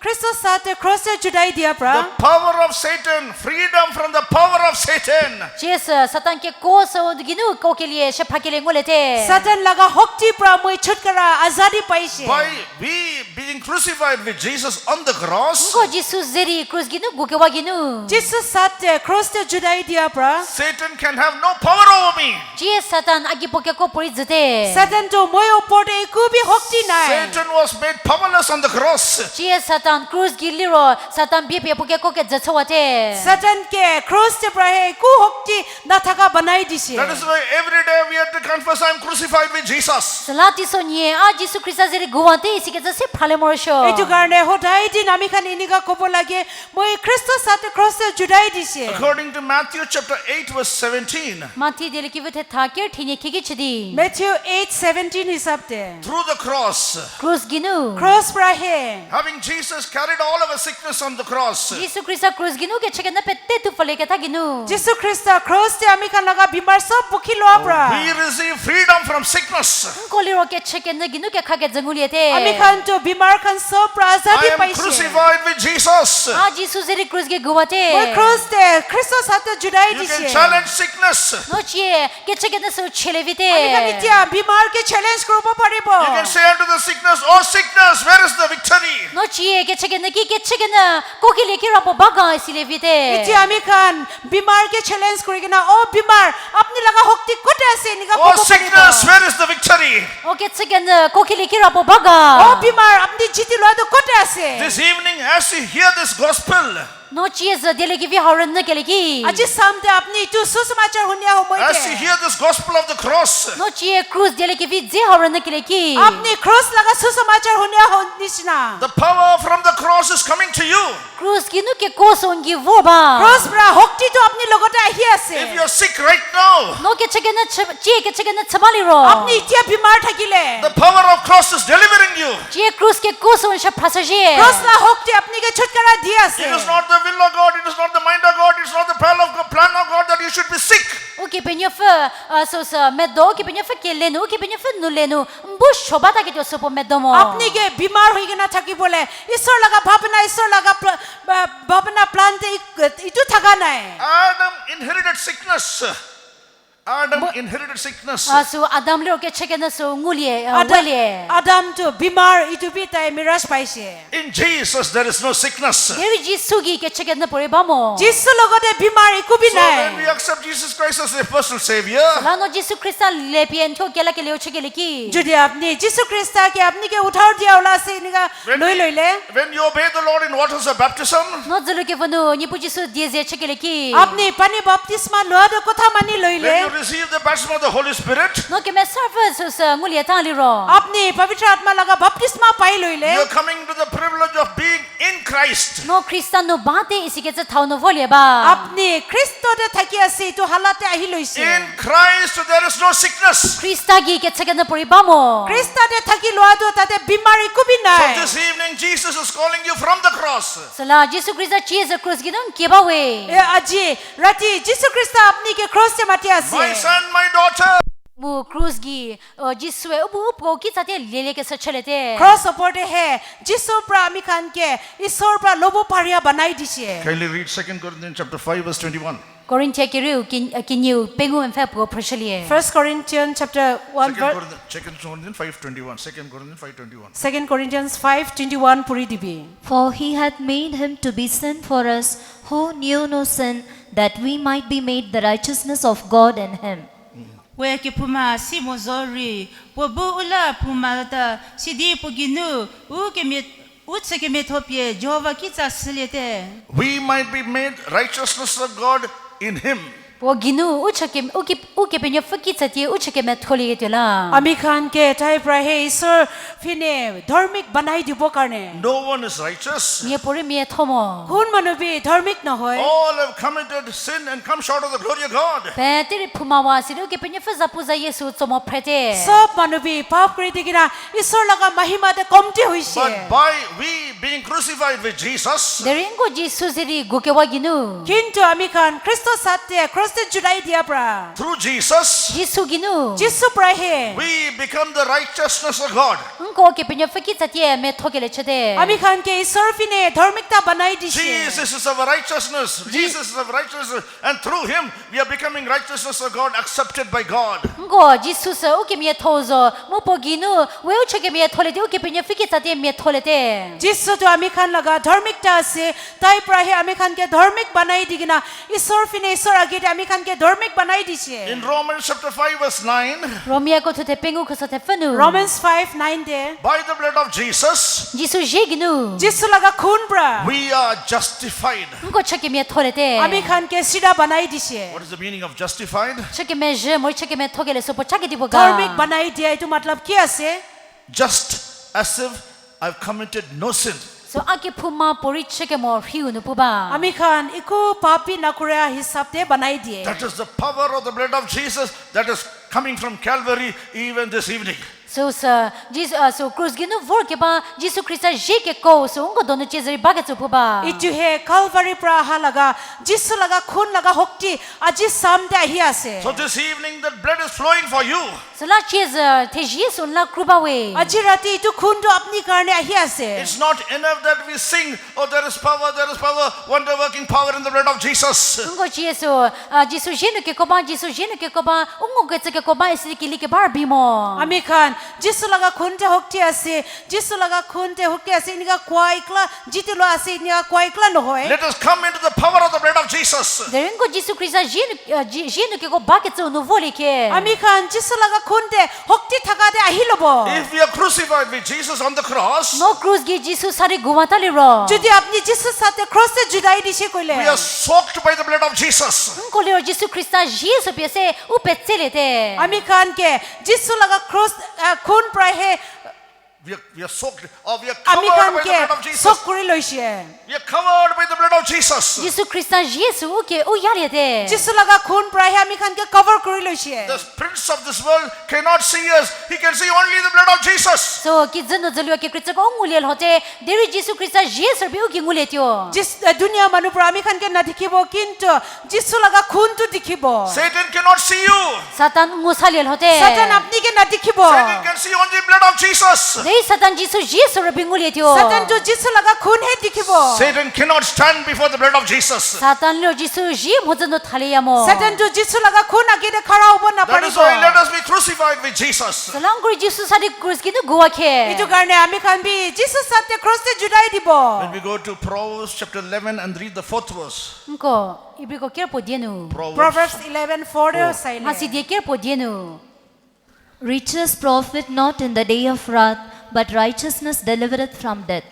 খ্ৰীষ্টৰ সাথে ক্ৰসে জুদাই দিয়া প্ৰা the power of Satan, freedom from the power of Satan. Jesa satan ke ko so ginu ko ke liye shapra ke liye ngolete. সাতান লাগা শক্তি প্ৰা মই ছুটকাৰা আজাদি পাইছে By we being crucified with Jesus on the cross, Ko Jisu zeri cruz ginu guke wa ginu. যিশু সাথে ক্রসে জুদাই দিয়া প্ৰা Satan can have no power over me. Je satan agi poke ko pori jete. সাতান তো মই ওপৰতে একো B শক্তি নাই Satan was made powerless on the cross. Je satan cruz giliro satan bi pe poke ko ke jachwate. সাতান কে ক্রসে প্ৰাহে একো শক্তি নাথাকা বনাই দিছে That is why every day we have to confess, I am crucified with Jesus. Salati sonye a Jisu Krista zeri guwate isike jase phale morsho. এইটো কাৰণে সদায় দিন আমি খান এনেকা ক'ব লাগে মই খ্ৰীষ্টৰ সাথে ক্ৰসে জুদাই দিছে According to Matthew chapter 8 verse 17, Mati dele ki vete thaker thine ki chidi. Matthew 8:17 হিসাবতে through the cross, Cruz ginu. Cross প্ৰাহে having Jesus carried all of our sickness on the cross, Jisu Krista cruz ginu ke cheke na pette tu phale ke tha ginu. যিশু খ্রিস্ট ক্রসতে আমি খান লাগা বিমাৰ সব বুকি লোৱা প্ৰা we receive freedom from sickness. Koliro ke cheke na ginu ke khage janguliete. আমি খান তো বিমাৰ খান সব প্ৰা I Azadi am পাইছে crucified with Jesus. A Jisu zeri cruz ge guwate. মই ক্রসতে খ্ৰীষ্টৰ সাথে জুদাই You দিছে can challenge sickness. No chie ke cheke na so chelevite. আমি খান এতিয়া বিমাৰ কে চ্যালেঞ্জ কৰিব পাৰিব You can say unto the sickness, oh sickness, where is the victory? No chie ke chegena ki ke chegena kokile ki rapo baga sile vite Iti ami khan bimar ke challenge kurigina oh bimar apni laga hokti kote ase nika Oh, koko sickness, where is the victory? o ke chegena kokile ki rapo baga oh bimar apni jiti loa to kote ase This evening, as you hear this gospel, no cheese dele ki vi haran na kele ki aji samte apni tu susmachar hunya ho as you moite hear this gospel of the cross, no chie cruz dele ki vi je haran na kele ki apni cross laga susmachar hunya ho nisna the power from the cross is coming to you. cruz ki nu ke ko son gi vo ba cross pra hokti to apni logote ahi If ase you're sick right now, no ke chegena chie ke chegena chamali ro apni itia bimar thakile the power of cross is delivering you. chie cruz ke ko son sha phasaje cross la hokti apni ke chutkara di It ase is not the will of God, it is not the mind of God, it is not the plan of God that you should be sick. o ke penyo fa so sa medo ke penyo fa ke lenu ke penyo fa nu lenu bu shoba ta ke to so po medo mo apni ke bimar hoigena thakibole ishor laga bhabna plan te itu thaga nai Adam inherited sickness. Adam inherited sickness. so adam le ke chegena so ngulie wele Adam to bimar itu bi tai miraj paise In Jesus, there is no sickness. Devi Jisu gi ke chegena pore ba mo jisu logote bimar iku bi So when we nai accept Jesus Christ as the personal Savior, la no Jisu Krista le pien tho kela ke le chegele ki jodi apni jisu krista ke apni ke uthar dia ola se nika loi loile when you obey the Lord in waters of baptism, no zulu ke vanu ni pu Jisu die je chegele ki apni pani baptisma loa de kotha mani when you loile receive the baptism of the Holy Spirit, no ke me serve so sa ngulie ta li ro apni pavitra atma laga baptisma pai you loile are coming to the privilege of being in Christ. no Krista no bate isi ke cha thau no volie ba apni kristo de thaki ase itu halate ahi loise In Christ, there is no sickness. Krista gi ke chegena pore ba mo krista de thaki loa do tate bimar iku bi So nai this evening, Jesus is calling you from the cross. sala Jisu Krista cheese cross gi don ke ba we e aji rati jisu krista apni ke cross se mati ase My son, my daughter, bu cruz gi Jisu e bu po ki cha te lele ke sa chelete cross support hai jisu pra ami khan ke isor pra lobo paria banai dise kindly read 2 Corinthians chapter 5, verse 21. Korinthia ki ru kin you pengu en fa pro proshelie 1 Corinthians chapter 1 2 Corinthians 5:21. 2 Corinthians 5:21. 2 Corinthians 5:21 puri dibi For he hath made him to be sin for us who knew no sin, that we might be made the righteousness of God in him. we ke puma si mozori po bu ula puma ta si di po ginu u ke me utse ke me thopie jehova ki cha silete We might be made righteousness of God in Him. po ginu u ke penyo fa ki cha ti u che ke me tholi ke la ami khan ke tai pra he isor fine dharmik banai dibo karne No one is righteous. ye pore me thomo kun manu bi dharmik na hoy All have committed sin and come short of the glory of God. pe te phuma wa si ru ke penyo fa za pu za Yesu chomo prete sob manu bi pap kri digina isor laga mahima de komti hoise But by we being crucified with Jesus, deringo Jisu zeri go ke wa ginu kintu ami khan Christo satte cross te judai dia pra through Jesus, Jisu ginu jisu pra he we become the righteousness of God. ko ke penyo fa ki cha ti me thokele chete ami khan ke isor fine dharmikta banai dise Jesus is our righteousness. Jesus is our righteousness. And through Him, we are becoming righteousness of God, accepted by God. ngo Jisu sa u ke me thozo mo po ginu we u che ke me thole de u ke penyo fa ki cha ti me thole te जिसो तो आमी खान लगा धार्मिक से ताई प्राहे आमी खान के धार्मिक बनाई दिगिना ईश्वर फिने ईश्वर आगे आमी खान के धार्मिक बनाई दिसे In Romans chapter 5, verse 9, Romia ko thute pengu ko sa te fanu Romans 5:9 they by the blood of Jesus, Jisu je ginu जिसो लगा खून प्रा we are justified. ngo che ke me thole te आमी खान के सीधा बनाई दिसे What is the meaning of justified? che ke me je mo che ke me thokele so po cha ke dibo धार्मिक ga बनाई दिया itu मतलब क्या से Just as if I've committed no sin. so ake phuma pori che ke mo hiu nu pu ba आमी Khan eco पापी नकुरा हिसाब ते बनाई दिए That is the power of the blood of Jesus that is coming from Calvary even this evening. so sa Jesus so cruz ginu vor ke ba Jisu Krista je ke ko so ngo dono che zeri ba ke chu pu ba itu है कलवरी प्रा हा लगा जिसो लगा खून लगा होक्ति अजी सामने आही आसे So this evening, that blood is flowing for you. so la che te Yesu la kruba we अजी राती itu खून तो अपनी करने आही आसे It's not enough that we sing, oh, there is power, wonder working power in the blood of Jesus. ngo Yesu Jisu je nu ke ko ba Jisu je nu ke ko ba ngo ke che ke ko ba isi ki li ke bar bi mo आमी Khan jisu laga khunte hokti ase jisu laga khunte hokti ase inika kwaikla jitilo ase inika kwaikla nohoy Let us come into the power of the blood of Jesus. Derin ko Jisu Krista jinu ke ko bucket so no voli ke. ami khan jisu laga khunte hokti thakade ahilobo If we are crucified with Jesus on the cross, No cruz gi Jisu sari gumatali ro. jodi apni jisu sate cross se judai dishe koile we are soaked by the blood of Jesus. Ko le Jisu Krista Jisu piese u petsele te. ami khan ke jisu laga cross khun prahe We are soaked, or we are ami covered khan by the blood of ke Jesus. sok kuri loise We are covered by the blood of Jesus. Jisu Krista Jisu u ke u yale te. jisu laga khun prahe ami khan ke cover kuri loise The prince of this world cannot see us. He can see only the blood of Jesus. So ki jeno jelo ke Krista ko ngulel hote deri Jisu Krista Jisu bi u ki ngule tyo. जिस दुनिया मनु पर आमी खान के ना दिखिबो किंतु जिसु लगा खून तो दिखिबो Satan cannot see you. Satan ngusalel hote. सतन अपनी के ना दिखिबो Satan can see only the blood of Jesus. Dei Satan Jisu Jisu ro bi ngule tyo. सतन जो जिसु लगा खून है दिखिबो Satan cannot stand before the blood of Jesus. Satan lo Jisu ji mojono thale yamo. सतन जो जिसु लगा खून आगे दे खड़ा होबो ना That is why let पड़िबो us be crucified with Jesus. Salang kuri Jisu sari cruz ki no goa ke. इजु करने आमी खान भी जिसु साथे क्रॉस से जुदाई दिबो When we go to Proverbs chapter 11 and read the 4th verse. Ko ibi ko ker podienu. Proverbs 11:4 साइले Hasi de ker podienu. Riches profit not in the day of wrath, but righteousness delivereth from death.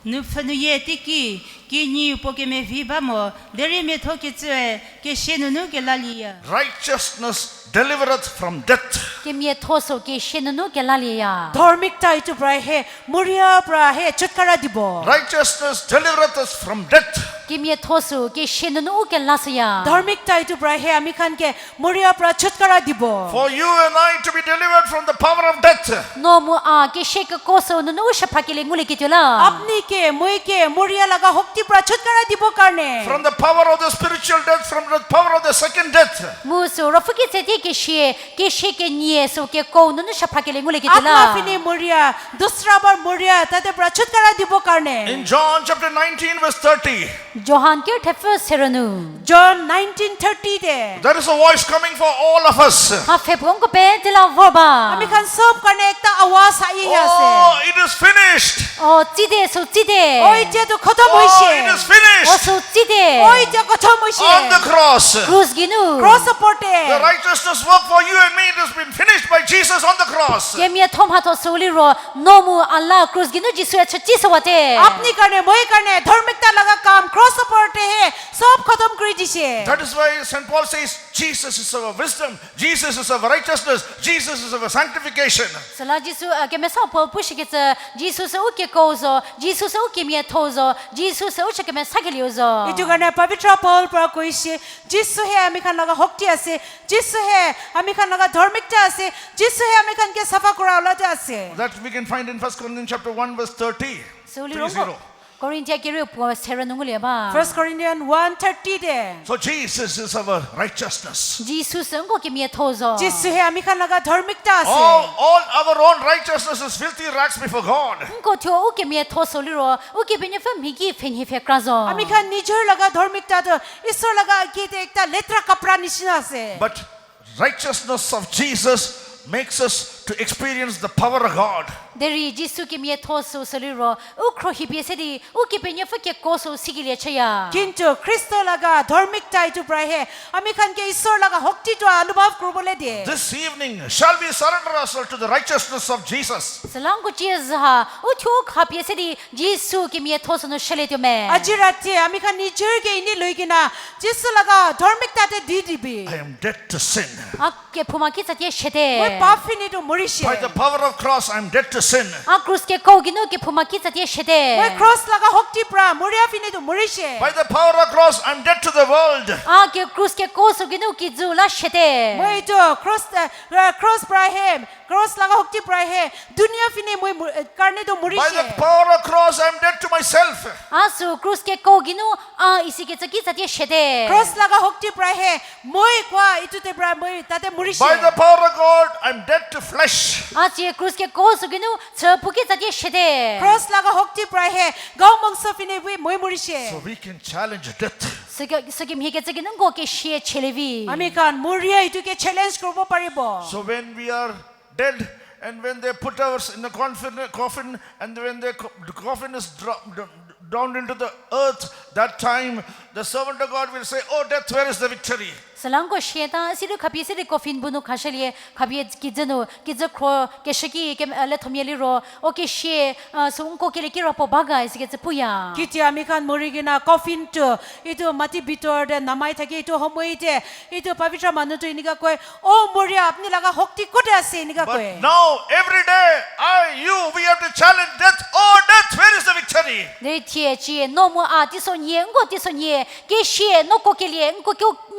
Nu fanu ye tiki ki ni po ke me viba mo deri me tho ke tse ke shenu nu ke lalia. Righteousness delivereth from death. Ke mie thoso ke shenunu ke lalia. धार्मिकता इटु प्राहे मुरिया प्राहे छुटकारा दिबो Righteousness delivereth us from death. Ke mie thoso ke shenunu ke lasya. धार्मिकता इटु प्राहे आमी खान के मुरिया प्रा छुटकारा दिबो For you and I to be delivered from the power of death. No mu a ke shek koso nunu shapha ke ngule ke tula. अपनी के मुई के मुरिया लगा होक्ति प्रा छुटकारा दिबो करने From the power of the spiritual death, from the power of the second death. Mu so rofu ke tete ke she ke nie so ke ko nunu shapha ke ngule ke आत्मा tula. Finney Muria दूसरा बार मुरिया ताते प्रा छुटकारा दिबो करने In John chapter 19 verse 30, Johan ke thefe seranu. John 19:30 they there is a voice coming for all of us. Ha fepong ko pe tela vorba. आमी खान सब करने एक ता आवाज आई है Oh, it is finished. Oh chide so chide. ओइ जे तो खत्म Oh, it होइसे is finished. Oh so chide. ओइ जे खत्म On the होइसे cross. Cruz ginu. क्रॉस सपोर्टे The righteousness work for you and me, it has been finished by Jesus on the cross. Ke mie thom ha to soli ro no mu Allah cruz ginu jisu echa chiso wate. अपनी करने मोई करने धार्मिकता लगा काम cross सपोर्टे है सब खत्म कर दिसे That is why St. Paul says, Jesus is our wisdom, Jesus is our righteousness, Jesus is our sanctification. Sala jisu ke me sa po push ke tsa jisu se u ke kozo jisu se u ke mie tozo jisu se u che ke me sageli uzo. इजु करने पवित्र पौल पर कोई से जिसु है आमी खान लगा होक्ति आसे जिसु है आमी खान लगा धार्मिकता आसे जिसु है आमी खान के सफा करावला आसे That we can find in 1 Corinthians chapter 1 verse 30. Soli 30. ro Korintia ke ro po seranu le ba. 1 Corinthians 1:30 they So Jesus is our righteousness. jisu se ngo ke mie tozo. जिसु है आमी खान लगा धार्मिकता आसे All our own righteousness is filthy rags before God. Ngo thyo u ke mie tozo li ro u ke benye fe migi fen he fe krazo. आमी खान निजर लगा धार्मिकता तो ईश्वर लगा के एकता लेत्रा कपड़ा निशिना से But righteousness of Jesus makes us to experience the power of God. Deri jisu ke mie tozo soli ro u kro hi be se di u ke benye fe ke koso sigili chaya. किंतु ख्रिस्तो लगा धार्मिकता इटु प्राहे आमी खान के ईश्वर लगा होक्ति तो अनुभव करबोले दे This evening, shall we surrender ourselves to the righteousness of Jesus? Salang ko chiz ha u thyo kha pe se di jisu ke mie tozo no shele tyo me. आज रात आमी खान निजर के इनी लइकिना जिसु लगा धार्मिकता ते दी दिबी I am dead to sin. Ak ke phuma ki satye मैं shete. पाप फिनी तो मरिशे By the power of cross, I am dead to sin. Ak cruz ke ko ginu ke phuma ki satye मैं shete. Cross लगा होक्ति प्रा मरिया Finney तो मरिशे By the power of cross, I am dead to the world. Ak ke cruz ke ko so ginu ki zu la shete. मैं तो cross प्राहे cross लगा होक्ति प्राहे दुनिया Finney मैं करने तो By the मरिशे power of cross, I am dead to myself. Asu cruz ke ko ginu isi ke tsaki satye shete. Cross लगा होक्ति प्राहे मैं क्वा इतु ते प्रा मैं ताते मरिशे By the power of God, I am dead to flesh. Achi cruz ke ko so ginu chpu ki satye shete. Cross लगा होक्ति प्राहे गाव मंगस Finney मैं मरिशे So we can challenge death. Sugim hi ke tsaki ngo ke shie chelevi. आमी खान मरिया इतु के challenge करबो पारिबो So when we are dead and when they put us in the coffin, and when the coffin is down into the earth, that time the servant of God will say, "Oh death, where is the victory?" Salango sheta siru khabi siri coffin bunu khashali khabi kizenu kizakro keshiki ke le thomieli ro o ke she so unko ke le ki rapo baga isike puya Kiti amikhan morigina coffin to itu mati bitor de namai thaki itu homoite itu pavitra manu to inika koi o moria apni laga hokti kote ase inika But koi now every day we have to challenge death. Oh death, where is the victory? de tie chi no mo a ti so nye ngo ti so nye ke she no ko ke le ngo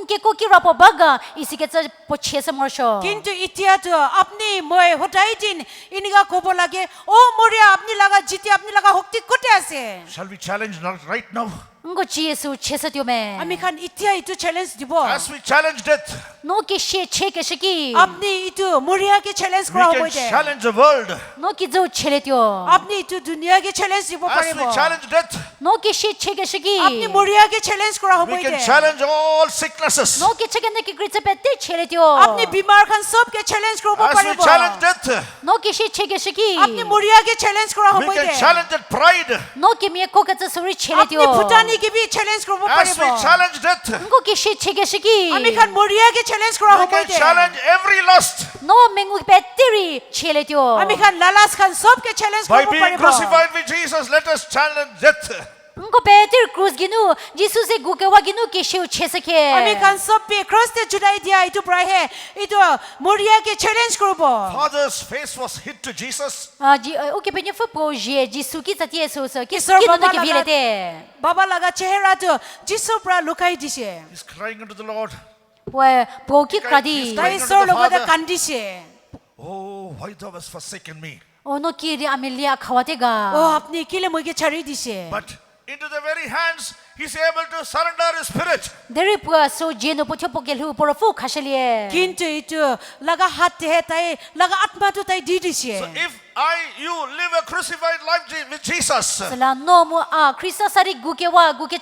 ke ko ki rapo baga isike po chese morsho Kintu itia to apni moi hotai din inika kobo lage o moria apni laga jiti apni laga hokti kote ase Shall we challenge right now? ngo chi yesu chese tyo me amikhan itia itu challenge dibo As we challenge death, no ke she che ke shiki apni itu moria ke challenge we kora can homoite challenge the world. no ki zo chele tyo apni itu dunia ke challenge dibo As we paribo challenge death, no ke she che ke shiki apni moria ke challenge kora we can homoite challenge all sicknesses. no ke che ke ne ki gritse pette chele tyo apni bimar khan sob ke challenge kora As we paribo challenge death, no ke she che ke shiki apni moria ke challenge kora we can homoite challenge that pride. no ke mi ko ka suri chele apni tyo bhutani ke bi challenge kora As we paribo challenge death, ngo ke she che ke shiki amikhan moria ke challenge kora we can homoite challenge every lust. no mengu petteri chele tyo amikhan lalas khan sob ke challenge By kora being paribo crucified with Jesus, let us challenge death. ngo petter cruz ginu jesus e guke wa ginu ke she chese ke amikhan sob pe cross te judai dia itu prahe itu moria ke challenge korobo Father's face was hit to Jesus. ji o ke penye fu po je jesus ki tatie so so ki Kisor ki no baba ke vile laga- te baba laga chehra to jisu pra lukai dise He's crying unto the Lord. po ki He's kradi crying tai unto sor the loga Father. da kandise Oh, why thou hast forsaken me? ono ki ri amelia khawate ga o apni kile moike chari dise But into the very hands, he's able to surrender his spirit. deri pu so je no pocho pokel hu por fu khashlie kintu itu laga hat te he tai laga atma to tai di dise So if you live a crucified life with Jesus, sala no mo a krista sari guke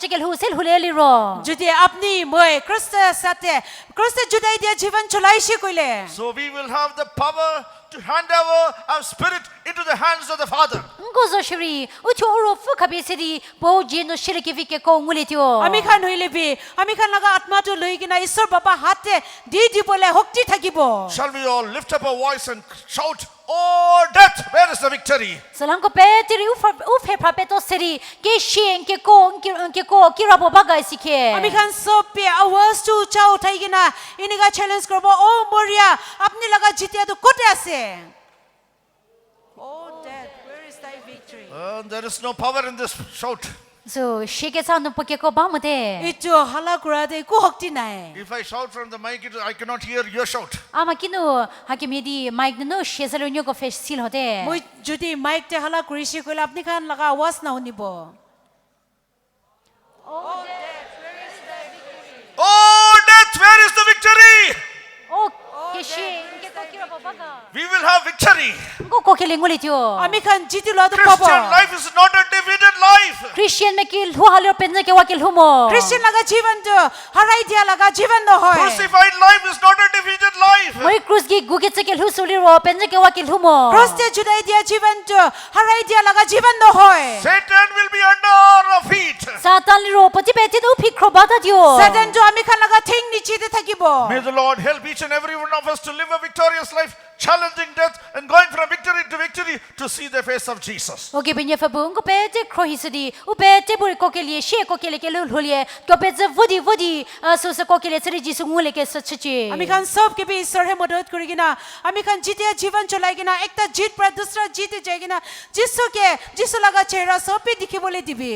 chekel hu sel huleli ro jodi apni moi krista sate krista judai dia jivan cholai she koile so we will have the power to hand over our spirit into the hands of the Father. ngo zo shri u cho ro fu khabe seri po je no shile ke vike ko ngule tyo amikhan hoile bi amikhan laga atma to loi gina ishor baba hate di di bole hokti thakibo Shall we all lift up our voice and shout, "Oh death, where is the victory?" salang ko peteri u fe prape to seri ke shen ke ko ki rabo baga sikhe amikhan sob pe awas to chau thai gina iniga challenge korbo o moria apni laga jitia to kote ase oh death where is thy victory There is no power in this shout. so sheke sa no poke ko ba mo de itu hala kura de ku hokti nai If I shout from the mic, I cannot hear your shout. ama kinu hakimedi mic no shesalo nyo ko fe sil hote moi jodi mic te hala kurishi koile apni khan laga awas na honibo Oh death, where is the victory? o ke she ke ko ki rabo baga We will have victory. ngo ko ke lengole tyo amikhan jiti lo to Christian pabo life is not a defeated life. christian me ki hu halor penje ke wakil humo Christian laga jivan to harai dia laga jivan no hoy Crucified life is not a defeated life. moi cruz gi guge chekel hu suli ro penje ke wakil humo cross te judai dia jivan to harai dia laga jivan no hoy Satan will be under our feet. satan li ro poti beti no phikro bata tyo Satan to amikhan laga thing nichi te thakibo May the Lord help each and every one of us to live a victorious life, challenging death and going from victory to victory to see the face of Jesus. oke binye fa bu ngo pete kro hisidi u pete bur ko ke liye she ko ke le ke lul hulie to pete vodi so se ko ke le sri jisu ngule ke sachi amikhan sob ke bi ishor he madad kurigina amikhan jitia jivan cholai gina ekta jit pra dusra jit jaigina jisu laga chehra sob pe dikhibole dibi